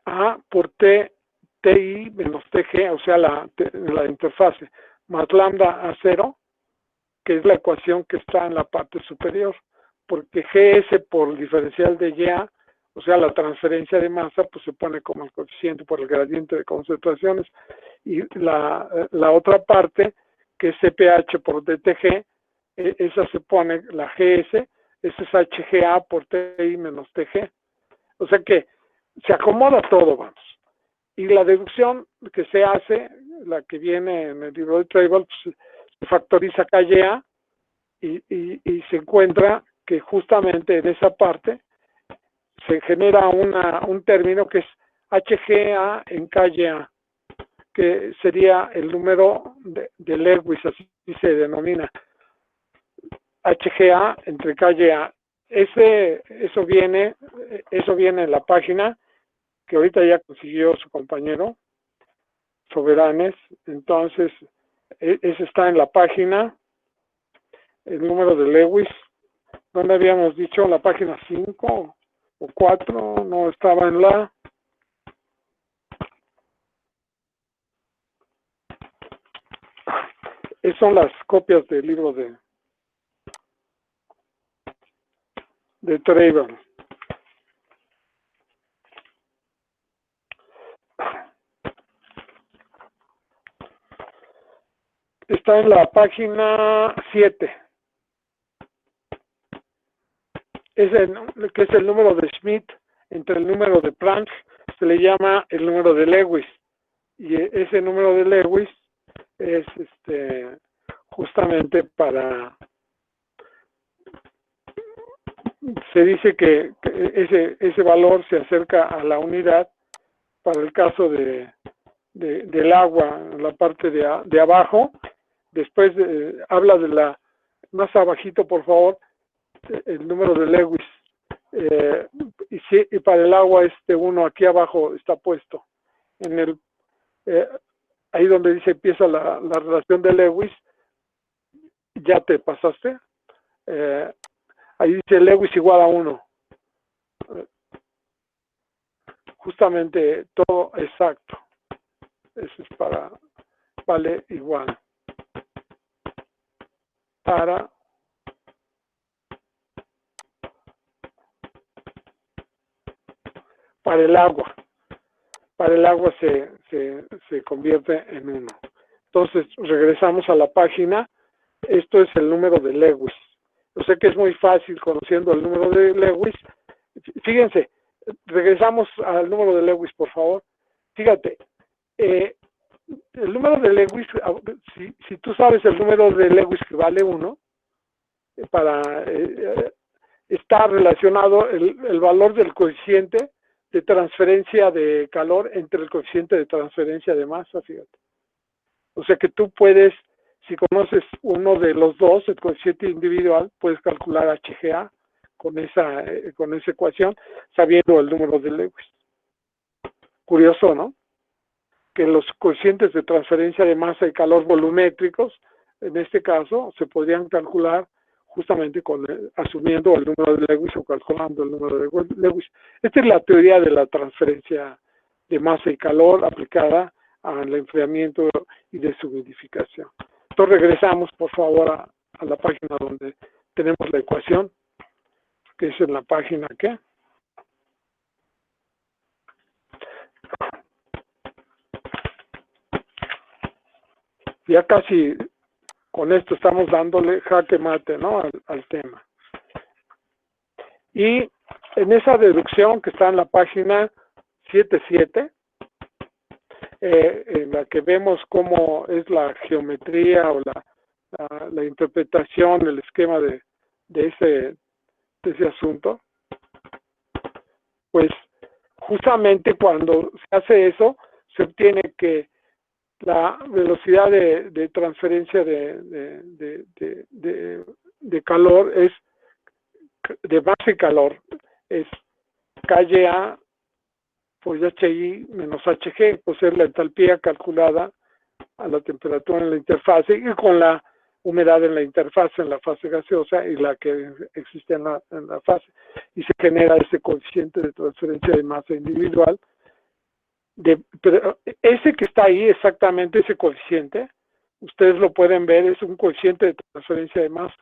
A por TI menos TG, o sea, la interfase, más lambda a 0, que es la ecuación que está en la parte superior, porque GS por diferencial de YA, o sea, la transferencia de masa, pues se pone como el coeficiente por el gradiente de concentraciones, y la otra parte, que es CPH por DTG, esa se pone la GS, esa es HGA por TI menos TG. O sea que se acomoda todo, vamos. Y la deducción que se hace, la que viene en el libro de Treiber, pues, se factoriza KYA y se encuentra que justamente en esa parte se genera un término que es HGA en KYA, que sería el número de Lewis, así se denomina, HGA entre KYA. Eso viene en la página que ahorita ya consiguió su compañero Soberanes. Entonces ese está en la página, el número de Lewis, donde habíamos dicho la página 5 o 4, no estaba en la... Esas son las copias del libro de Treiber. Está en la página 7. Que es el número de Schmidt entre el número de Planck, se le llama el número de Lewis. Y ese número de Lewis es justamente se dice que ese valor se acerca a la unidad para el caso del agua, en la parte de abajo. Después habla de la, más abajito por favor, el número de Lewis. Y para el agua uno aquí abajo está puesto. Ahí donde dice empieza la relación de Lewis, ya te pasaste. Ahí dice Lewis igual a 1. Justamente todo exacto. Eso es vale igual. Para el agua. Para el agua se convierte en 1. Entonces, regresamos a la página. Esto es el número de Lewis. Yo sé que es muy fácil conociendo el número de Lewis. Fíjense, regresamos al número de Lewis, por favor. Fíjate, el número de Lewis, si tú sabes el número de Lewis que vale 1, está relacionado el valor del coeficiente de transferencia de calor entre el coeficiente de transferencia de masa, fíjate. O sea que tú puedes, si conoces uno de los dos, el coeficiente individual, puedes calcular HGA con esa ecuación, sabiendo el número de Lewis. Curioso, ¿no? Que los coeficientes de transferencia de masa y calor volumétricos, en este caso, se podrían calcular justamente asumiendo el número de Lewis o calculando el número de Lewis. Esta es la teoría de la transferencia de masa y calor aplicada al enfriamiento y deshumidificación. Entonces regresamos, por favor, a la página donde tenemos la ecuación, que es en la página ¿qué? Ya casi con esto estamos dándole jaque mate, ¿no? al tema. Y en esa deducción que está en la página 7.7, en la que vemos cómo es la geometría o la interpretación, el esquema de ese asunto, pues justamente cuando se hace eso, se obtiene que la velocidad de transferencia de calor es de masa y calor, es KA por HI menos HG, pues es la entalpía calculada a la temperatura en la interfase y con la humedad en la interfase, en la fase gaseosa y la que existe en la fase, y se genera ese coeficiente de transferencia de masa individual. Pero ese que está ahí, exactamente ese coeficiente, ustedes lo pueden ver, es un coeficiente de transferencia de masa,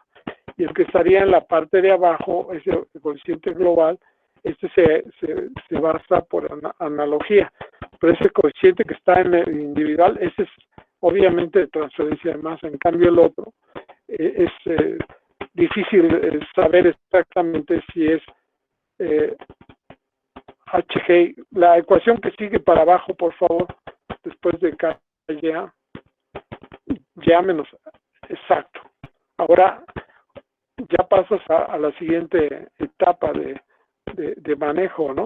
y el que estaría en la parte de abajo, ese coeficiente global, este se basa por analogía, pero ese coeficiente que está en el individual, ese es obviamente de transferencia de masa. En cambio el otro es difícil saber exactamente si es HG. La ecuación que sigue para abajo, por favor, después de K, ya menos, exacto. Ahora ya pasas a la siguiente etapa de manejo, ¿no?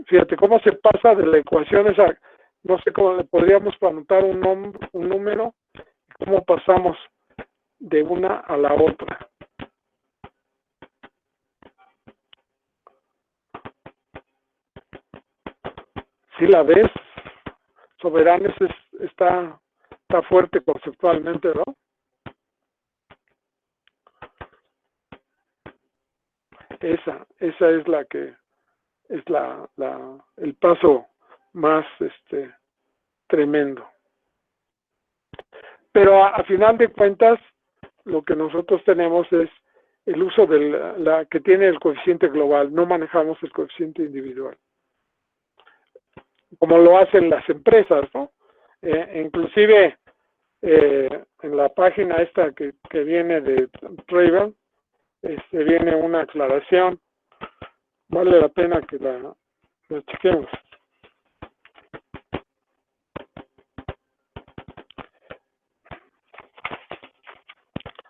Fíjate cómo se pasa de la ecuación esa, no sé cómo le podríamos anotar un número, cómo pasamos de una a la otra. Si la ves, Soberanes está fuerte conceptualmente, ¿no? Esa es la que es el paso más tremendo. Pero a final de cuentas, lo que nosotros tenemos es el uso de la que tiene el coeficiente global, no manejamos el coeficiente individual, como lo hacen las empresas, ¿no? Inclusive en la página esta que viene de Travel, viene una aclaración, vale la pena que la chequemos.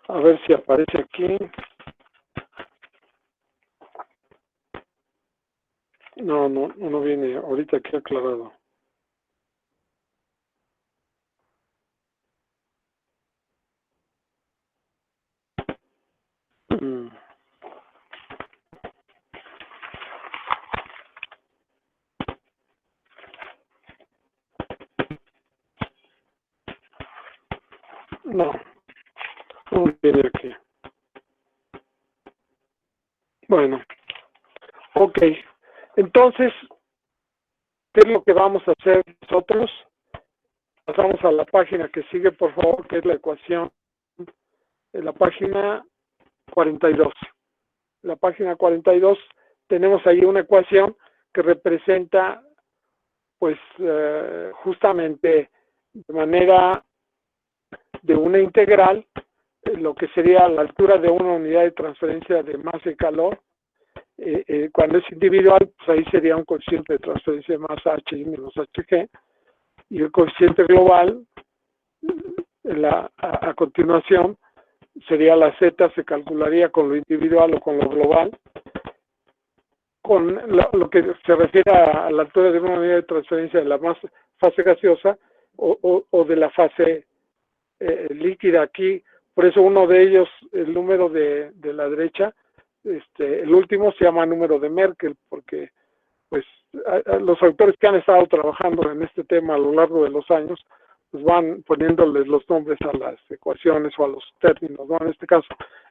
A ver si aparece aquí. No viene ahorita aquí aclarado. No viene aquí. Bueno, ok. Entonces, ¿qué es lo que vamos a hacer nosotros? Pasamos a la página que sigue, por favor, que es la ecuación de la página 42. La página 42 tenemos ahí una ecuación que representa, pues, justamente de manera de una integral, lo que sería la altura de una unidad de transferencia de masa y calor. Cuando es individual, pues ahí sería un coeficiente de transferencia de masa HI menos HG, y el coeficiente global, a continuación, sería la Z, se calcularía con lo individual o con lo global, con lo que se refiere a la altura de una unidad de transferencia de la fase gaseosa o de la fase líquida aquí. Por eso uno de ellos, el número de la derecha, el último se llama número de Merkel, porque pues los autores que han estado trabajando en este tema a lo largo de los años, pues van poniéndoles los nombres a las ecuaciones o a los términos, ¿no? En este caso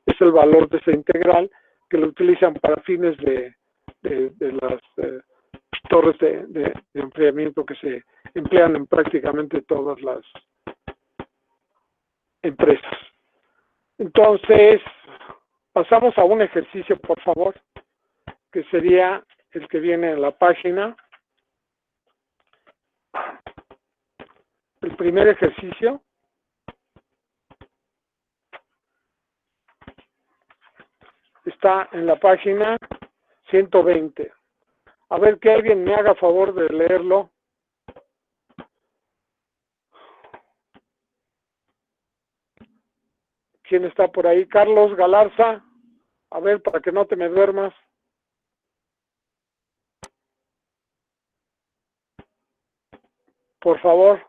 es el valor de esa integral que lo utilizan para fines de las torres de enfriamiento que se emplean en prácticamente todas las empresas. Entonces, pasamos a un ejercicio, por favor, que sería el que viene en la página. El primer ejercicio está en la página 120. A ver, que alguien me haga favor de leerlo. ¿Quién está por ahí? Carlos Galarza. A ver, para que no te me duermas. Por favor.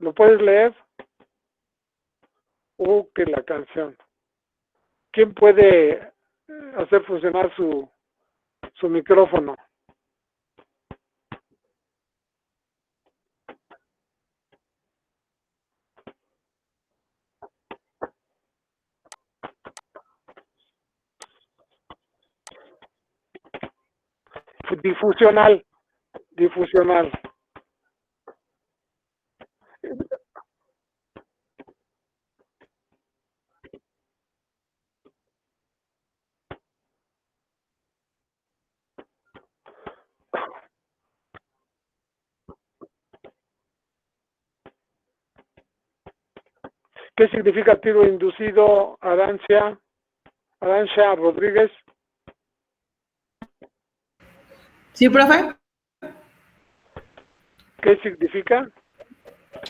¿Lo puedes leer? Que la canción. ¿Quién puede hacer funcionar su micrófono? Difusional. Difusional. ¿Qué significa tiro inducido, Arancia Rodríguez? Sí, profe, ¿Qué significa?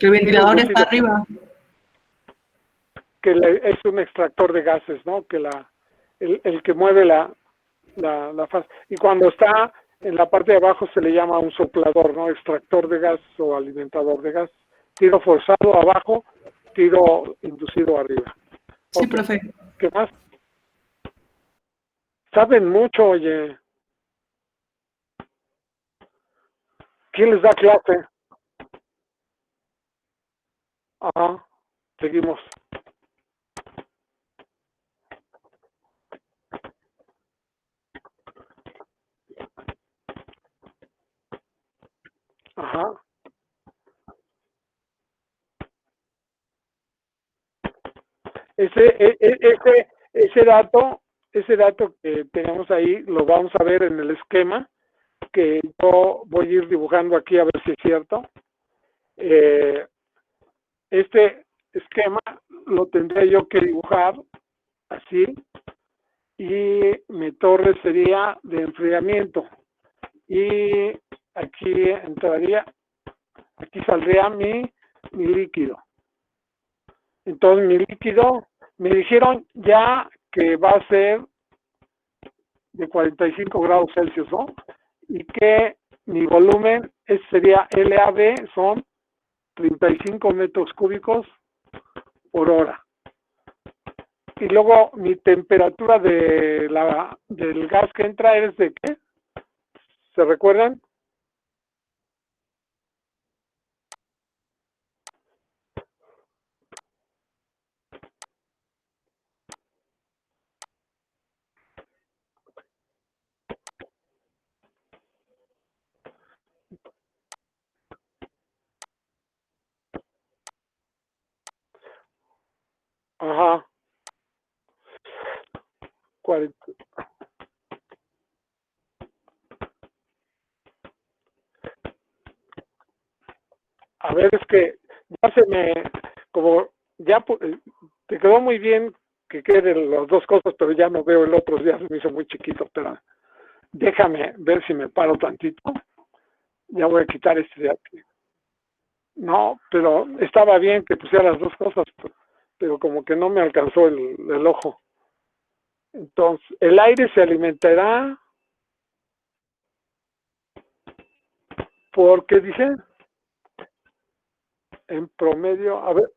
que el ventilador inducido. está arriba. Que es un extractor de gases, ¿no? Que el que mueve la fase. Y cuando está en la parte de abajo se le llama un soplador, ¿no? Extractor de gas o alimentador de gas. Tiro forzado abajo, tiro inducido arriba. Sí, Okay. profe. ¿Qué más? Saben mucho, oye. ¿Quién les da clase? Ajá, seguimos. Ajá. Ese dato que tenemos ahí lo vamos a ver en el esquema que yo voy a ir dibujando aquí a ver si es cierto. Este esquema lo tendré yo que dibujar así y mi torre sería de enfriamiento y aquí entraría, aquí saldría mi líquido. Entonces mi líquido, me dijeron ya que va a ser de 45 grados Celsius, ¿no? Y que mi volumen sería LAB, son 35 metros cúbicos por hora. Y luego mi temperatura del gas que entra es de ¿qué? ¿Se recuerdan? Ajá. 40. A ver, es que ya como ya te quedó muy bien que queden las dos cosas, pero ya no veo el otro, ya se me hizo muy chiquito, pero déjame ver si me paro tantito. Ya voy a quitar este de aquí. No, pero estaba bien que pusiera las dos cosas, pero como que no me alcanzó el ojo. Entonces, el aire se alimentará porque dice, en promedio, a ver,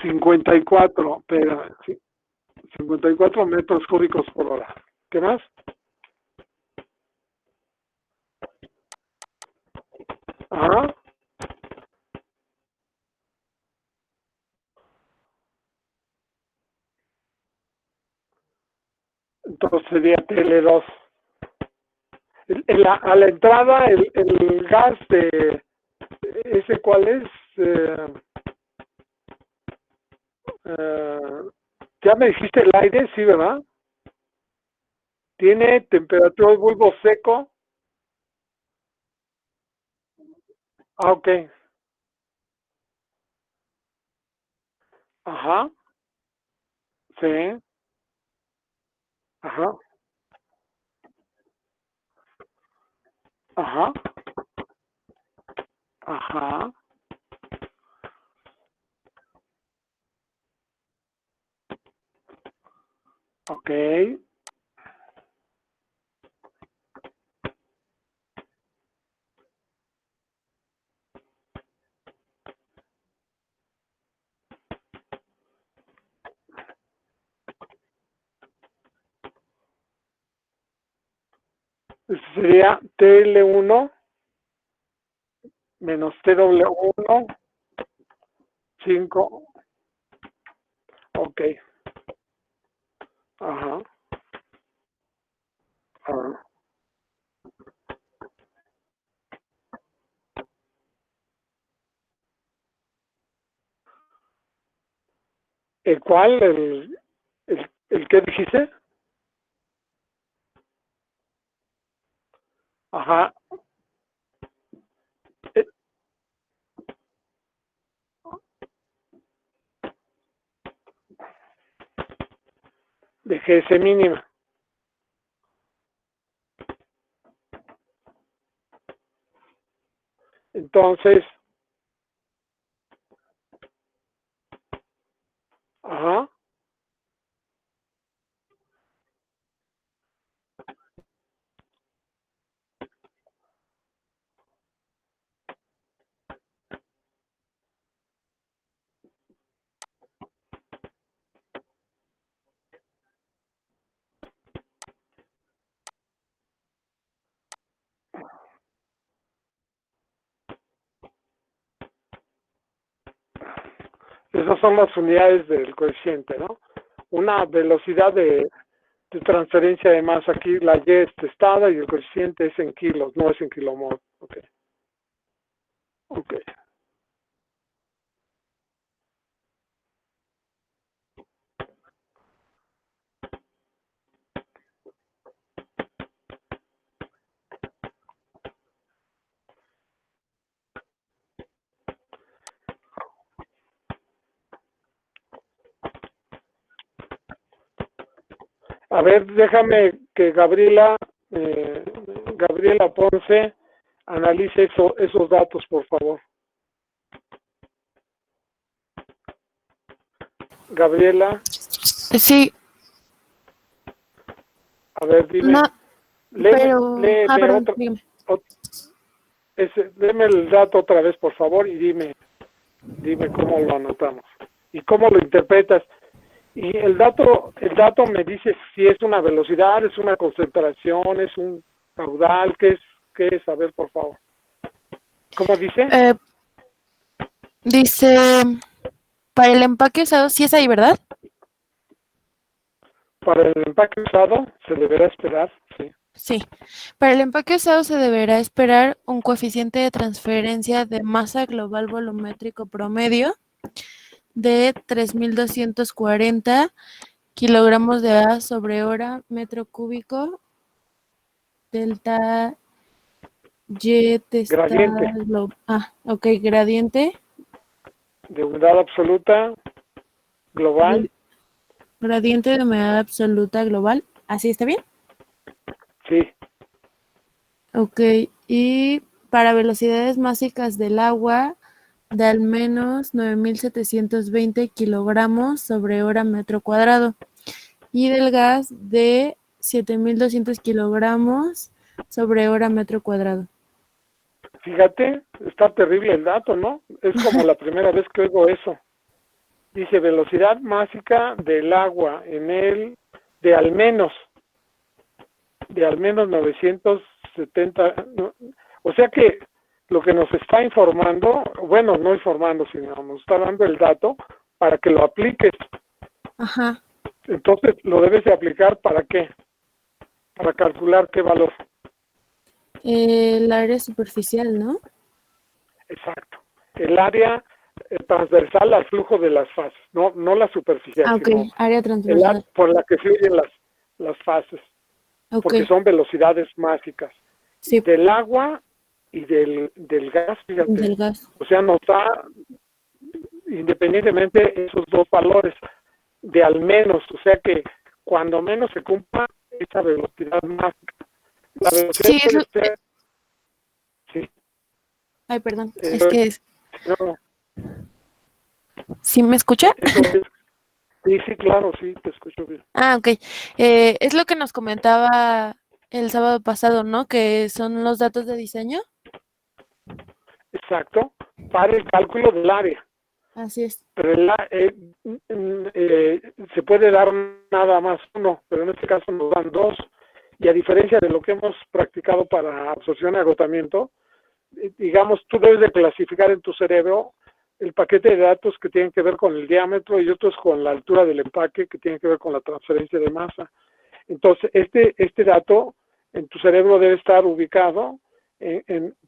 54, pero 54 metros cúbicos por hora. ¿Qué más? Ajá. Entonces sería TL2. A la entrada, el gas de ese, ¿cuál es? Eh, ya me dijiste el aire, sí, ¿verdad? Tiene temperatura de bulbo seco. Ah, ok. Ajá. Sí. Ajá. Ajá. Ajá. Ok. Sería TL1 menos TW1, 5. Ok. Ajá. Ajá. ¿El cuál? ¿El qué dijiste? Ajá. Eh, De GS mínima. Entonces, ajá. Esas son las unidades del coeficiente, ¿no? Una velocidad de transferencia de masa aquí, la Y es testada y el coeficiente es en kilos, no es en kilomol. Ok. Ok. A ver, déjame que Gabriela Ponce analice esos datos, por favor. Gabriela, Sí, a ver, dime, no, pero... léeme perdón, dígame. léeme el dato otra vez, por favor, y dime cómo lo anotamos y cómo lo interpretas. Y el dato me dice si es una velocidad, es una concentración, es un caudal, qué es? A ver, por favor. ¿Cómo dice? Dice, para el empaque usado, sí es ahí, ¿verdad? Para el empaque usado se deberá esperar, sí. Sí. Para el empaque usado se deberá esperar un coeficiente de transferencia de masa global volumétrico promedio de 3.240 kilogramos de A sobre hora metro cúbico delta Y testada. Gradiente Ok, gradiente. de humedad absoluta global, Gradiente de humedad absoluta global. ¿Así está bien? sí. Ok, y para velocidades máxicas del agua de al menos 9.720 kilogramos sobre hora metro cuadrado y del gas de 7.200 kilogramos sobre hora metro cuadrado. Fíjate, está terrible el dato, ¿no? Es como la primera vez que oigo eso. Dice velocidad máxima del agua en el de al menos 970, no, o sea que lo que nos está informando, bueno, no informando, sino nos está dando el dato para que lo apliques. Ajá. Entonces, lo debes de aplicar ¿para qué? Para calcular qué valor. El área superficial, ¿no? Exacto. El área transversal al flujo de las fases, no la superficial, Ok, sino área transversal. por la que fluyen las fases, Ok, porque son velocidades mágicas sí, del agua y del gas, fíjate. del gas. O sea, nos da independientemente esos dos valores de al menos, o sea que cuando menos se cumpla esa velocidad mágica. La velocidad Sí, puede ser, sí, Ay, perdón, es eso que es, no, ¿sí me escucha? eso es, sí, claro, sí, te escucho bien. Ok. Es lo que nos comentaba el sábado pasado, ¿no? Que son los datos de diseño. Exacto, para el cálculo del área. Así es. Pero se puede dar nada más uno, pero en este caso nos dan dos. Y a diferencia de lo que hemos practicado para absorción y agotamiento, digamos, tú debes de clasificar en tu cerebro el paquete de datos que tienen que ver con el diámetro y otros con la altura del empaque que tienen que ver con la transferencia de masa. Entonces, este dato en tu cerebro debe estar ubicado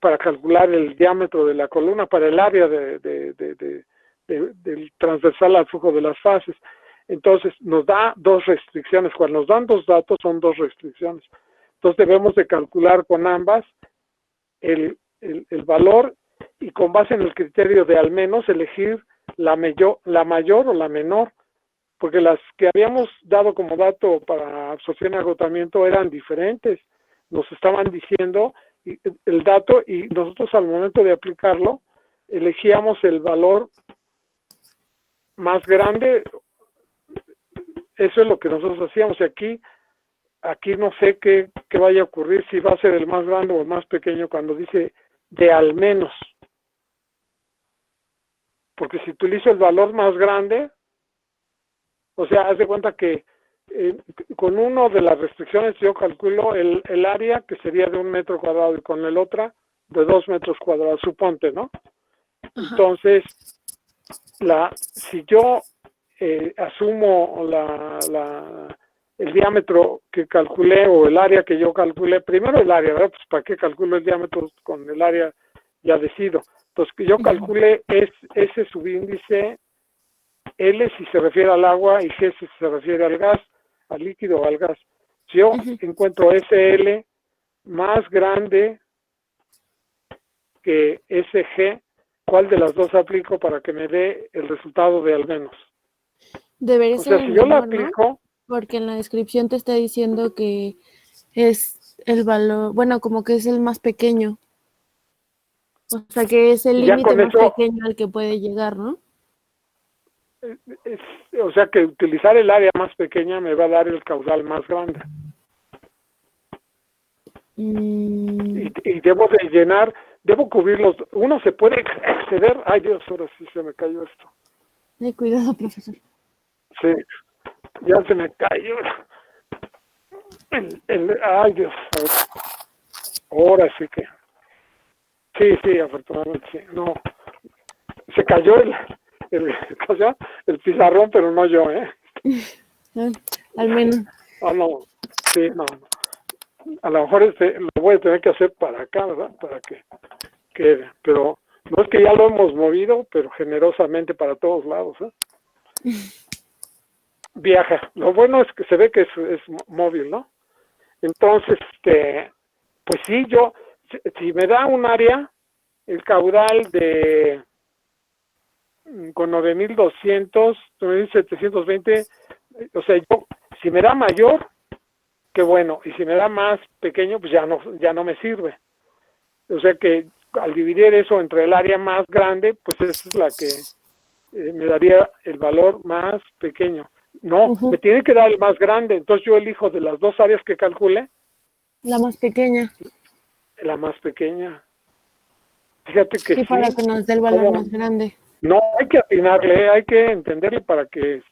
para calcular el diámetro de la columna, para el área del transversal al flujo de las fases. Entonces, nos da dos restricciones. Cuando nos dan dos datos, son dos restricciones. Entonces, debemos de calcular con ambas el valor y con base en el criterio de al menos elegir la mayor o la menor, porque las que habíamos dado como dato para absorción y agotamiento eran diferentes. Nos estaban diciendo el dato y nosotros al momento de aplicarlo elegíamos el valor más grande. Eso es lo que nosotros hacíamos. Y aquí no sé qué vaya a ocurrir, si va a ser el más grande o el más pequeño cuando dice de al menos. Porque si utilizo el valor más grande, o sea, haz de cuenta que con uno de las restricciones yo calculo el área que sería de 1 metro cuadrado y con el otra de 2 metros cuadrados, suponte, ¿no? Ajá. Entonces, si yo asumo el diámetro que calculé o el área que yo calculé, primero el área, ¿verdad? Pues ¿para qué calculo el diámetro con el área ya decido? Entonces, que yo calcule ese subíndice L si se refiere al agua y G si se refiere al gas, al líquido o al gas. Si yo encuentro ese L más grande que ese G, ¿cuál de las dos aplico para que me dé el resultado de al menos? Debería O ser sea, el si yo la menor, ¿no? aplico, Porque en la descripción te está diciendo que es el valor, bueno, como que es el más pequeño. O sea, que es el ya límite con más eso, pequeño al que puede llegar, ¿no? o sea que utilizar el área más pequeña me va a dar el caudal más grande. Y debo de llenar, debo cubrirlos. Uno se puede exceder. Ay Dios, ahora sí se me cayó esto. Cuidado, profesor. Sí, ya se me cayó. Ay Dios, a ver. Ahora sí que. Sí, afortunadamente sí. No, se cayó el pizarrón, pero no yo, ¿eh? Al menos. Ah, no, sí, no. A lo mejor lo voy a tener que hacer para acá, ¿verdad? Para que quede. Pero no es que ya lo hemos movido, pero generosamente para todos lados, ¿eh? Viaja. Lo bueno es que se ve que es móvil, ¿no? Entonces, pues sí, si me da un área, el caudal con 9.200, 9.720, o sea, si me da mayor, qué bueno, y si me da más pequeño, pues ya no me sirve. O sea que al dividir eso entre el área más grande, pues esa es la que me daría el valor más pequeño. No, me tiene que dar el más grande, entonces yo elijo de las dos áreas que calcule, La más pequeña. la más pequeña. Fíjate que Sí, para que nos dé el valor más grande. No, hay que atinarle, hay que entenderle para que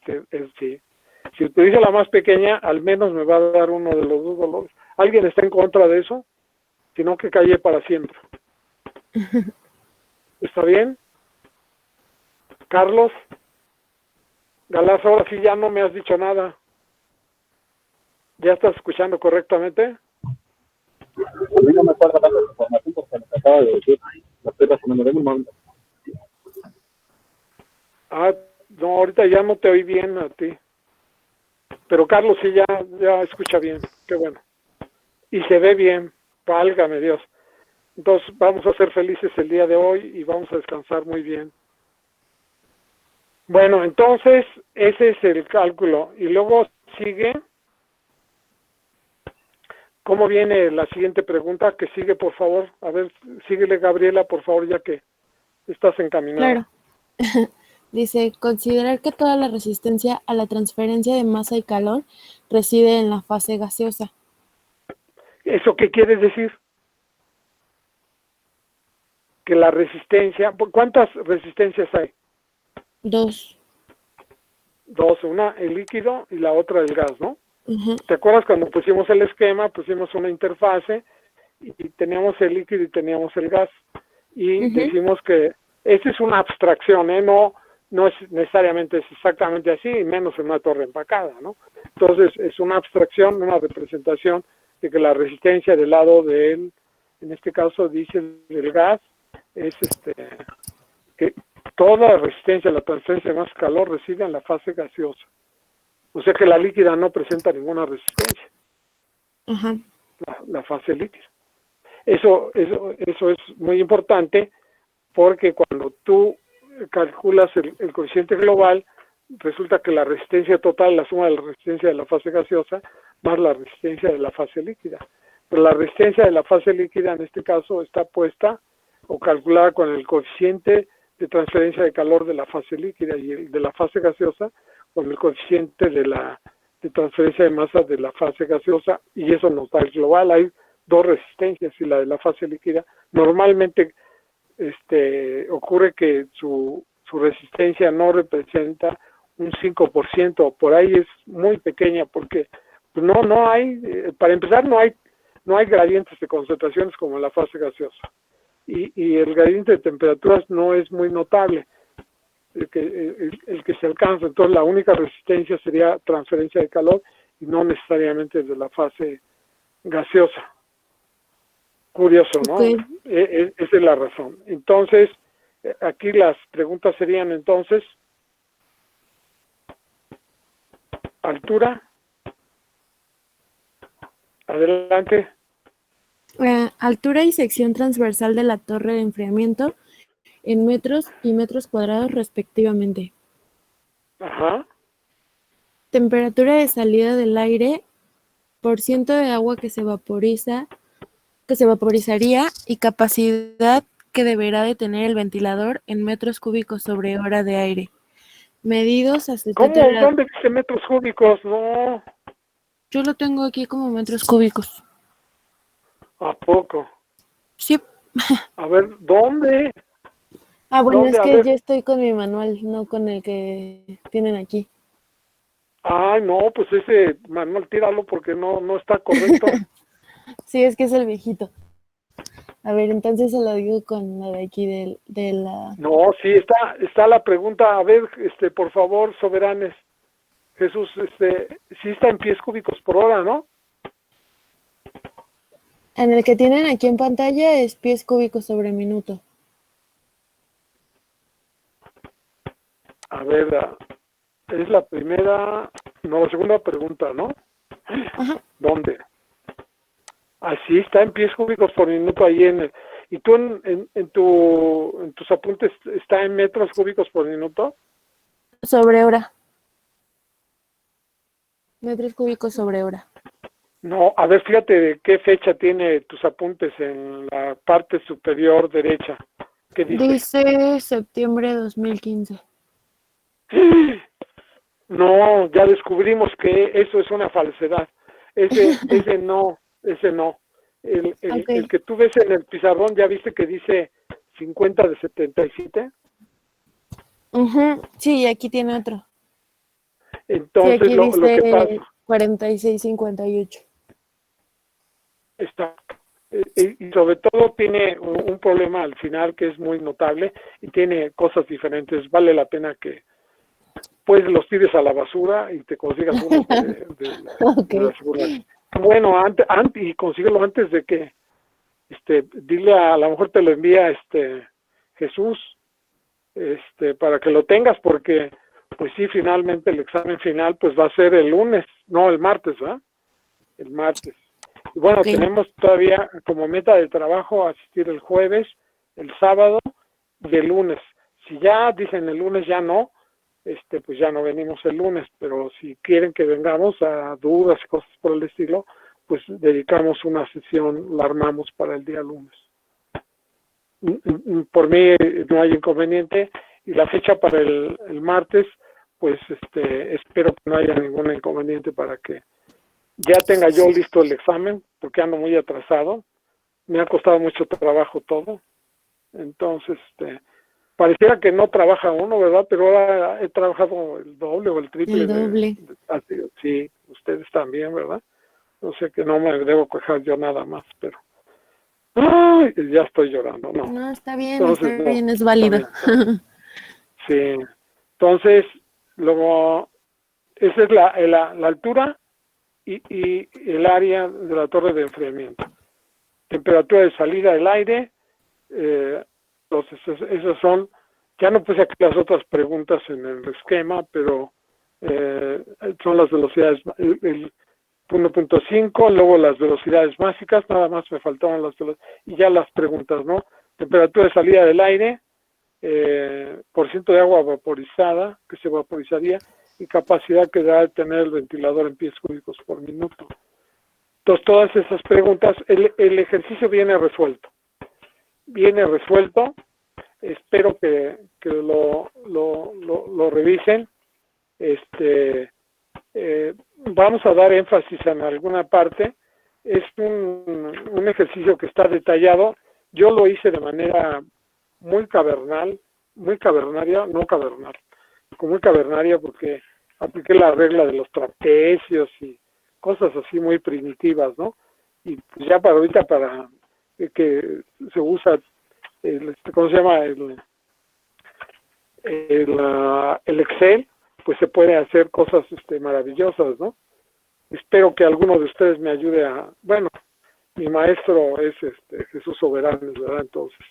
si utilizo la más pequeña, al menos me va a dar uno de los dos valores. ¿Alguien está en contra de eso? Sino que calle para siempre. ¿Está bien? Carlos, Galás, ahora sí ya no me has dicho nada. ¿Ya estás escuchando correctamente? A mí no me acuerdo tanto de información porque me acaba de decir, la estoy resumiendo en un momento. No, ahorita ya no te oí bien a ti. Pero Carlos sí ya escucha bien, qué bueno. Y se ve bien, válgame Dios. Entonces vamos a ser felices el día de hoy y vamos a descansar muy bien. Bueno, entonces ese es el cálculo. Y luego sigue, ¿cómo viene la siguiente pregunta? Que sigue, por favor. A ver, síguele Gabriela, por favor, ya que estás encaminada. Claro. Dice, considerar que toda la resistencia a la transferencia de masa y calor reside en la fase gaseosa. ¿Eso qué quiere decir? Que la resistencia, ¿cuántas resistencias hay? 2. Dos, una el líquido y la otra el gas, ¿no? Ujú. ¿Te acuerdas cuando pusimos el esquema? Pusimos una interfase y teníamos el líquido y teníamos el gas. Y Ujú. decimos que esa es una abstracción, ¿eh? No es necesariamente es exactamente así, y menos en una torre empacada, ¿no? Entonces, es una abstracción, una representación de que la resistencia del lado del, en este caso dice del gas, es que toda la resistencia, la transferencia de más calor reside en la fase gaseosa. O sea que la líquida no presenta ninguna resistencia, Ajá. la fase líquida. Eso es muy importante porque cuando tú calculas el coeficiente global, resulta que la resistencia total, la suma de la resistencia de la fase gaseosa más la resistencia de la fase líquida. Pero la resistencia de la fase líquida en este caso está puesta o calculada con el coeficiente de transferencia de calor de la fase líquida y el de la fase gaseosa con el coeficiente de transferencia de masa de la fase gaseosa, y eso nos da el global. Hay dos resistencias, y la de la fase líquida normalmente ocurre que su resistencia no representa un 5%, por ahí es muy pequeña, porque no hay, para empezar, no hay gradientes de concentraciones como en la fase gaseosa, y el gradiente de temperaturas no es muy notable, el que se alcanza. Entonces la única resistencia sería transferencia de calor y no necesariamente de la fase gaseosa. Curioso, ¿no? Ok. Esa es la razón. Entonces, aquí las preguntas serían entonces, altura, adelante, Altura y sección transversal de la torre de enfriamiento en metros y metros cuadrados respectivamente. ajá, Temperatura de salida del aire, % de agua que se vaporizaría y capacidad que deberá de tener el ventilador en metros cúbicos sobre hora de aire. Medidos a 70 ¿cómo? grados. ¿Dónde dice metros cúbicos? No, Yo lo tengo aquí como metros cúbicos. ¿a poco? Sí. A ver, ¿dónde? Bueno, ¿Dónde? es A que ver, yo estoy con mi manual, no con el que tienen aquí. ay, no, pues ese manual tíralo porque no está correcto. Sí, es que es el viejito. A ver, entonces se lo digo con la de aquí de la... No, sí, está la pregunta. A ver, por favor, soberanes. Jesús, sí está en pies cúbicos por hora, ¿no? En el que tienen aquí en pantalla es pies cúbicos sobre minuto. A ver, es la primera, no, la segunda pregunta, ¿no? Ajá. ¿Dónde? Así está en pies cúbicos por minuto ahí ¿y tú en tus apuntes está en metros cúbicos por minuto? Sobre hora. Metros cúbicos sobre hora. No, a ver, fíjate de qué fecha tiene tus apuntes en la parte superior derecha. ¿Qué dice? Dice septiembre de 2015. No, ya descubrimos que eso es una falsedad. Ese no. Ok. El que tú ves en el pizarrón, ¿ya viste que dice 50 de 77? Sí, y aquí tiene otro. Sí, Entonces, aquí lo que pasa dice 4658. está, y sobre todo tiene un problema al final que es muy notable y tiene cosas diferentes. Vale la pena que pues los tires a la basura y te consigas uno Ok. de la seguridad. Bueno, antes y consíguelo antes de que dile a lo mejor te lo envía Jesús, para que lo tengas, porque pues sí, finalmente el examen final pues va a ser el lunes, no, el martes, ¿verdad? El martes. Y bueno, Ok. tenemos todavía como meta de trabajo asistir el jueves, el sábado y el lunes. Si ya dicen el lunes ya no, pues ya no venimos el lunes, pero si quieren que vengamos a dudas y cosas por el estilo, pues dedicamos una sesión, la armamos para el día lunes. Por mí no hay inconveniente, y la fecha para el martes, pues espero que no haya ningún inconveniente para que ya tenga yo listo el examen, porque ando muy atrasado, me ha costado mucho trabajo todo, entonces pareciera que no trabaja uno, ¿verdad? Pero ahora he trabajado el doble o el triple. El doble. Sí, ustedes también, ¿verdad? No sé, que no me debo quejar yo nada más, pero... ¡Ay! Ya estoy llorando, ¿no? No, está bien, Entonces, está bien, es válido. Sí. Entonces, luego, esa es la altura y el área de la torre de enfriamiento. Temperatura de salida del aire, entonces esas son, ya no puse aquí las otras preguntas en el esquema, pero son las velocidades, el 1.5, luego las velocidades básicas, nada más me faltaban las velocidades, y ya las preguntas, ¿no? Temperatura de salida del aire, por ciento de agua vaporizada, que se vaporizaría, y capacidad que da de tener el ventilador en pies cúbicos por minuto. Entonces, todas esas preguntas, el ejercicio viene resuelto. Viene resuelto, espero que lo revisen. Vamos a dar énfasis en alguna parte. Es un ejercicio que está detallado. Yo lo hice de manera muy cavernaria, muy cavernaria, porque apliqué la regla de los trapecios y cosas así muy primitivas, ¿no? Y pues ya para ahorita, para que se usa ¿cómo se llama? El Excel, pues se puede hacer cosas maravillosas, ¿no? Espero que alguno de ustedes me ayude bueno, mi maestro es Jesús Soberanes, ¿verdad? Entonces,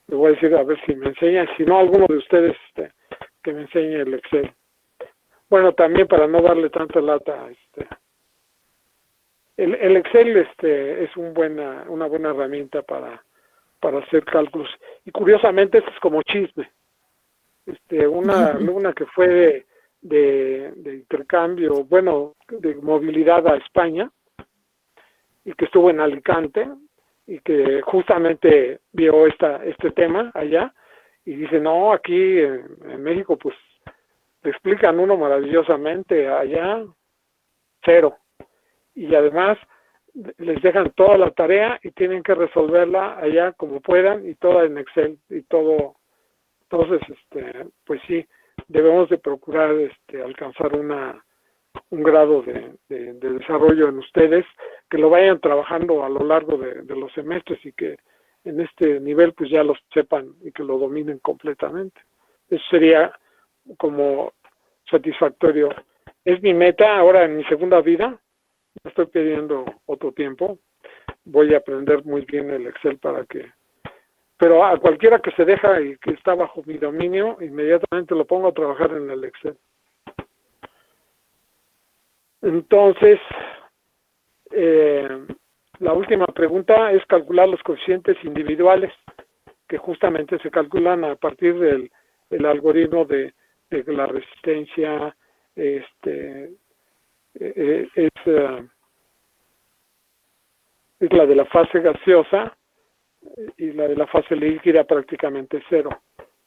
le voy a decir a ver si me enseña, si no, alguno de ustedes que me enseñe el Excel. Bueno, también para no darle tanta lata, el Excel es una buena herramienta para hacer cálculos. Y curiosamente, esto es como chisme. Una alumna que fue de intercambio, bueno, de movilidad a España, y que estuvo en Alicante, y que justamente vio este tema allá, y dice, no, aquí en México, pues, le explican uno maravillosamente, allá, cero. Y además, les dejan toda la tarea y tienen que resolverla allá como puedan, y toda en Excel, y todo. Entonces, pues sí, debemos de procurar alcanzar un grado de desarrollo en ustedes, que lo vayan trabajando a lo largo de los semestres, y que en este nivel pues ya lo sepan y que lo dominen completamente. Eso sería como satisfactorio. Es mi meta ahora en mi segunda vida. Estoy pidiendo otro tiempo. Voy a aprender muy bien el Excel pero a cualquiera que se deja y que está bajo mi dominio, inmediatamente lo pongo a trabajar en el Excel. Entonces, la última pregunta es calcular los coeficientes individuales, que justamente se calculan a partir del algoritmo de la resistencia, es la de la fase gaseosa, y la de la fase líquida prácticamente cero,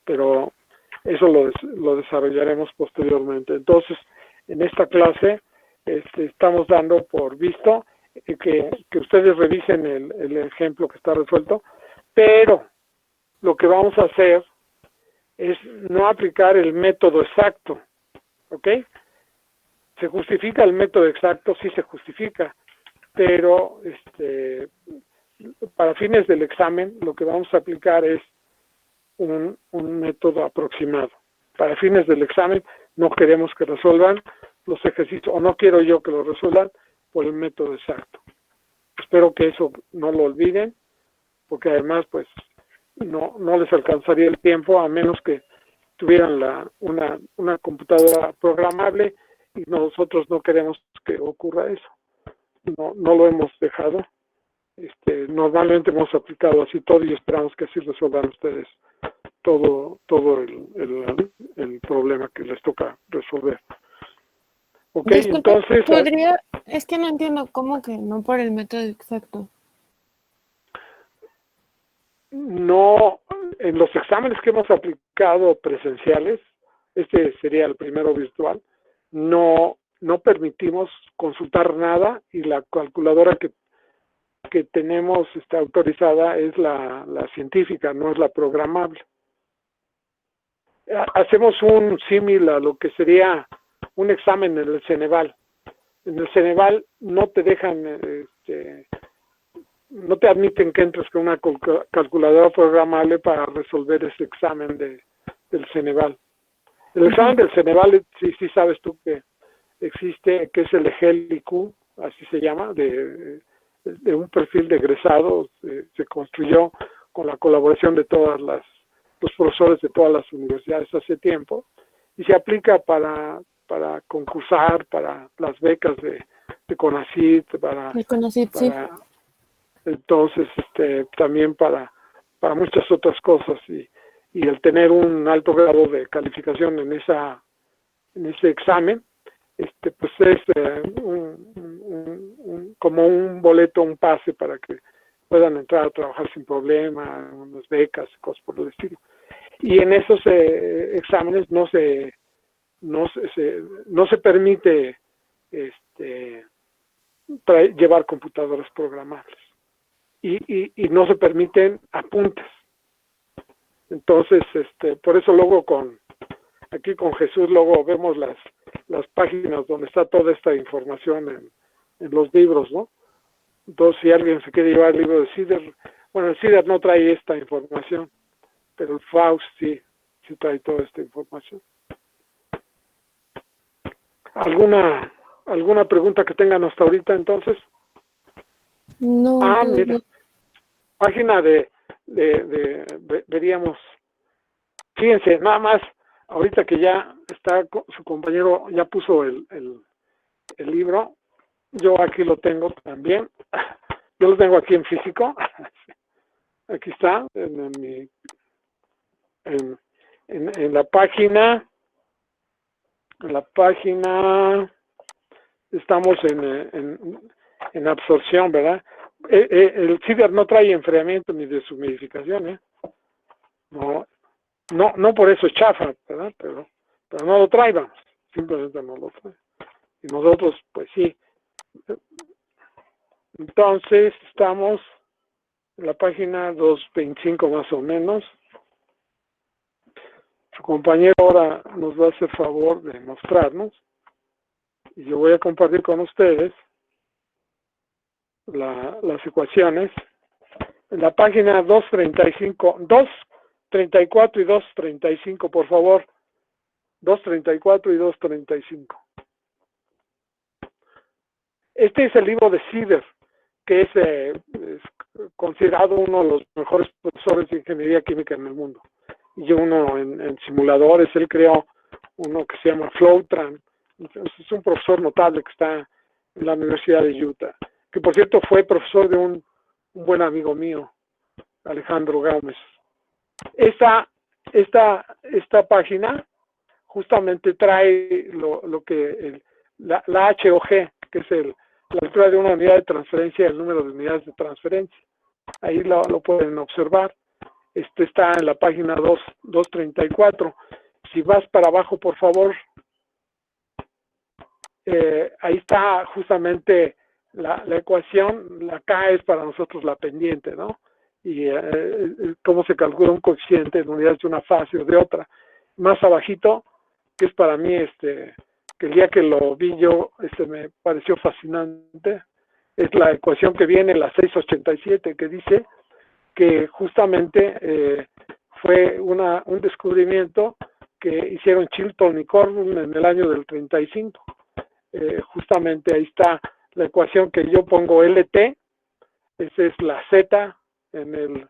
pero eso lo desarrollaremos posteriormente. Entonces, en esta clase estamos dando por visto que ustedes revisen el ejemplo que está resuelto, pero lo que vamos a hacer es no aplicar el método exacto, ¿ok? ¿Se justifica el método exacto? Sí se justifica, pero para fines del examen lo que vamos a aplicar es un método aproximado. Para fines del examen no queremos que resuelvan los ejercicios, o no quiero yo que lo resuelvan por el método exacto. Espero que eso no lo olviden, porque además pues no les alcanzaría el tiempo, a menos que tuvieran una computadora programable, y nosotros no queremos que ocurra eso. No lo hemos dejado. Normalmente hemos aplicado así todo, y esperamos que así resuelvan ustedes todo el problema que les toca resolver. Ok, Disculpe, entonces... es que no entiendo cómo que no por el método exacto. No, en los exámenes que hemos aplicado presenciales, este sería el primero virtual, no permitimos consultar nada, y la calculadora que tenemos autorizada es la científica, no es la programable. hacemos un símil a lo que sería un examen en el Ceneval. En el Ceneval no te dejan, no te admiten que entres con una calculadora programable para resolver ese examen del Ceneval. El examen del Ceneval, sí sabes tú que existe, que es el EGEL-IQ, así se llama, de un perfil de egresados, se construyó con la colaboración de todos los profesores de todas las universidades hace tiempo, y se aplica para concursar, para las becas de CONACYT, para entonces también para muchas otras cosas, y el tener un alto grado de calificación en ese examen, pues es como un boleto, un pase para que puedan entrar a trabajar sin problema, unas becas, cosas por el estilo. Y en esos exámenes no se permite llevar computadoras programables y no se permiten apuntes. Entonces, por eso luego aquí con Jesús luego vemos las páginas donde está toda esta información en los libros, ¿no? Entonces, si alguien se quiere llevar el libro de CIDER, bueno, el CIDER no trae esta información, pero el FAUST sí trae toda esta información. ¿Alguna pregunta que tengan hasta ahorita entonces? No. Mira, página veríamos, fíjense, nada más, ahorita que ya está su compañero, ya puso el libro, yo aquí lo tengo también, yo lo tengo aquí en físico, aquí está, en la página, estamos en absorción, ¿verdad? El CIDER no trae enfriamiento ni deshumidificación, ¿eh? No por eso es chafa, ¿verdad? Pero no lo trae, vamos, simplemente no lo trae. Y nosotros, pues sí. Entonces, estamos en la página 225 más o menos. Su compañero ahora nos va a hacer favor de mostrarnos. Y yo voy a compartir con ustedes las ecuaciones. En la página 235, 234 y 235, por favor. 234 y 235. Este es el libro de CIDER, que es considerado uno de los mejores profesores de ingeniería química en el mundo. Y uno en simuladores, él creó uno que se llama Flowtran. Es un profesor notable que está en la Universidad de Utah, que por cierto fue profesor de un buen amigo mío, Alejandro Gómez. Esta página justamente trae lo que la HOG, que es la altura de una unidad de transferencia y el número de unidades de transferencia. Ahí lo pueden observar. Está en la página 234. Si vas para abajo, por favor, ahí está justamente la ecuación. La K es para nosotros la pendiente, ¿no? Y cómo se calcula un coeficiente en unidades de una fase o de otra. Más abajito, que es para mí, que el día que lo vi yo, me pareció fascinante, es la ecuación que viene, la 687, que dice que justamente fue un descubrimiento que hicieron Chilton y Corbin en el año del 35. Justamente ahí está la ecuación que yo pongo LT, esa es la Z en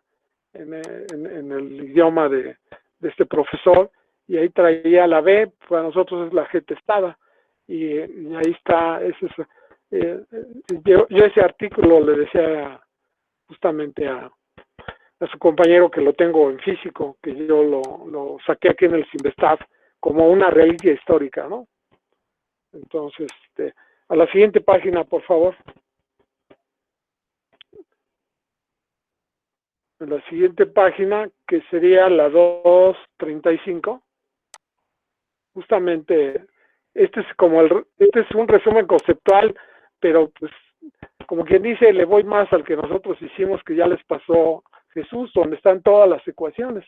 el idioma de este profesor, y ahí traía la B, para nosotros es la G testada, y ahí está, yo ese artículo le decía justamente a su compañero que lo tengo en físico, que yo lo saqué aquí en el Simvestab como una reliquia histórica, ¿no? Entonces, a la siguiente página, por favor. En la siguiente página, que sería la 235, justamente, este es un resumen conceptual, pero pues, como quien dice, le voy más al que nosotros hicimos, que ya les pasó Jesús, donde están todas las ecuaciones.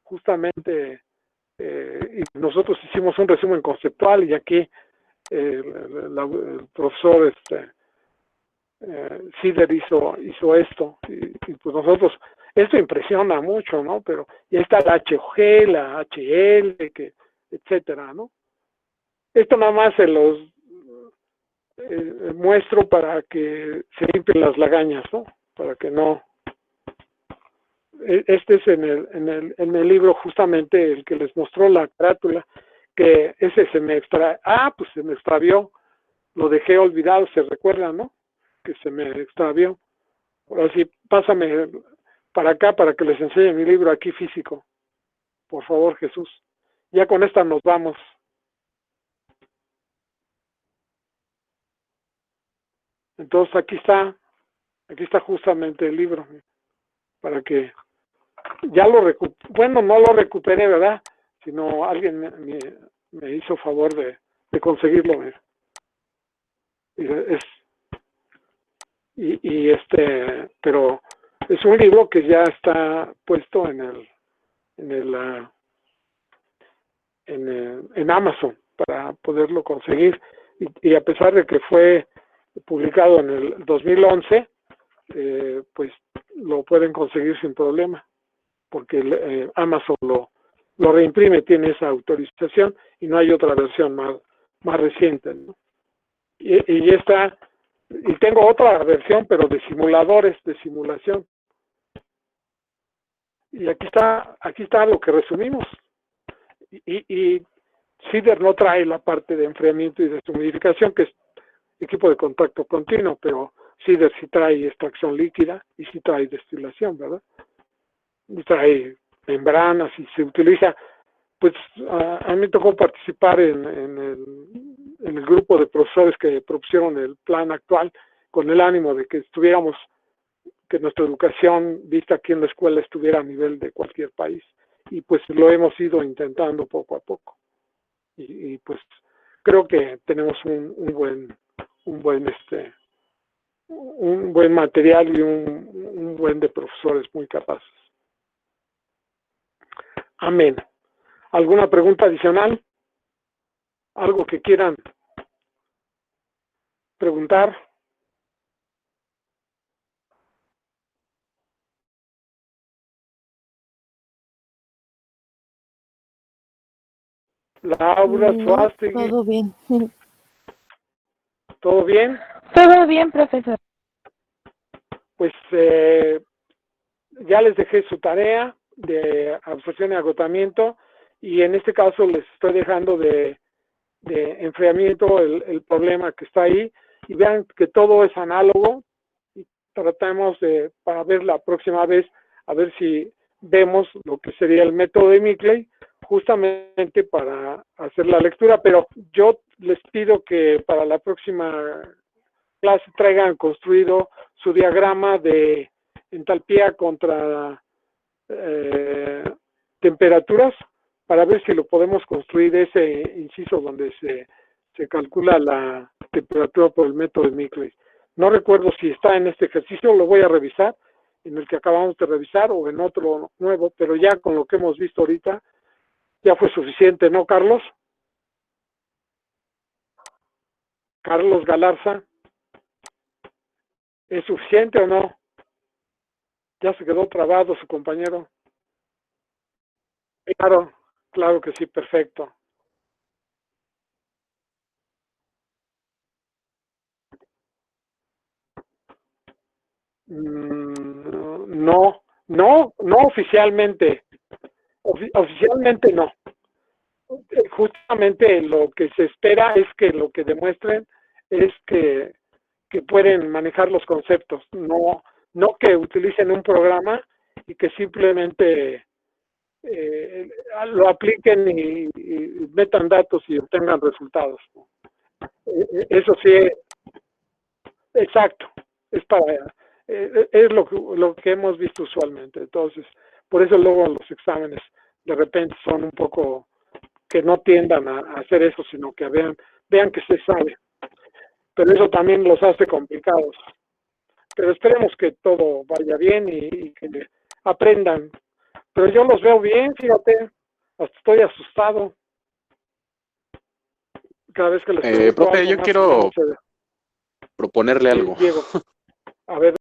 Justamente y nosotros hicimos un resumen conceptual y aquí el profesor Sider hizo esto y pues nosotros, esto impresiona mucho, ¿no? Pero ya está la HG, la HL, etcétera, ¿no? Esto nada más se los muestro para que se limpien las lagañas, ¿no? Para que no. Este es en el libro justamente el que les mostró la carátula, que ese se me pues se me extravió, lo dejé olvidado, se recuerdan, ¿no? Que se me extravió. Ahora sí, pásame para acá para que les enseñe mi libro aquí físico. Por favor, Jesús. Ya con esta nos vamos. Entonces aquí está justamente el libro, para que ya no lo recuperé, ¿verdad? Sino alguien me hizo favor de conseguirlo. Pero es un libro que ya está puesto en Amazon para poderlo conseguir, y a pesar de que fue publicado en el 2011, pues lo pueden conseguir sin problema, porque Amazon lo reimprime, tiene esa autorización y no hay otra versión más reciente, ¿no? Y tengo otra versión, pero de simuladores, de simulación. Y aquí está lo que resumimos. Y Sider no trae la parte de enfriamiento y deshumidificación, que es equipo de contacto continuo, pero Sider sí trae extracción líquida y sí trae destilación, ¿verdad? Y trae membranas y se utiliza, pues a mí me tocó participar en el grupo de profesores que propusieron el plan actual con el ánimo de que que nuestra educación vista aquí en la escuela estuviera a nivel de cualquier país, y pues lo hemos ido intentando poco a poco, y pues creo que tenemos un buen material y un buen de profesores muy capaces. Amén. ¿Alguna pregunta adicional? ¿Algo que quieran preguntar? Laura Suástegui. Todo bien. ¿Todo bien? Todo bien, profesor. Pues ya les dejé su tarea de absorción y agotamiento, y en este caso les estoy dejando de enfriamiento el problema que está ahí, y vean que todo es análogo, y tratamos para ver la próxima vez, a ver si vemos lo que sería el método de Mickley, justamente para hacer la lectura, pero yo les pido que para la próxima clase traigan construido su diagrama de entalpía contra temperaturas, para ver si lo podemos construir, ese inciso donde se calcula la temperatura por el método de Mickley. No recuerdo si está en este ejercicio, lo voy a revisar, en el que acabamos de revisar, o en otro nuevo, pero ya con lo que hemos visto ahorita, ya fue suficiente, ¿no, Carlos? Carlos Galarza, ¿es suficiente o no? Ya se quedó trabado su compañero. Claro que sí, perfecto. No oficialmente. Oficialmente no. Justamente lo que se espera es que lo que demuestren es que pueden manejar los conceptos, no que utilicen un programa y que simplemente lo apliquen y metan datos y obtengan resultados. Eso sí, exacto, es lo que hemos visto usualmente. Entonces, por eso luego los exámenes de repente son un poco que no tiendan a hacer eso, sino que vean que se sabe. Pero eso también los hace complicados. Pero esperemos que todo vaya bien y que aprendan. Pero yo los veo bien, fíjate, Hasta estoy asustado. Cada vez que les pregunto profe, algo yo más o quiero menos, proponerle sí, algo. Diego, a ver.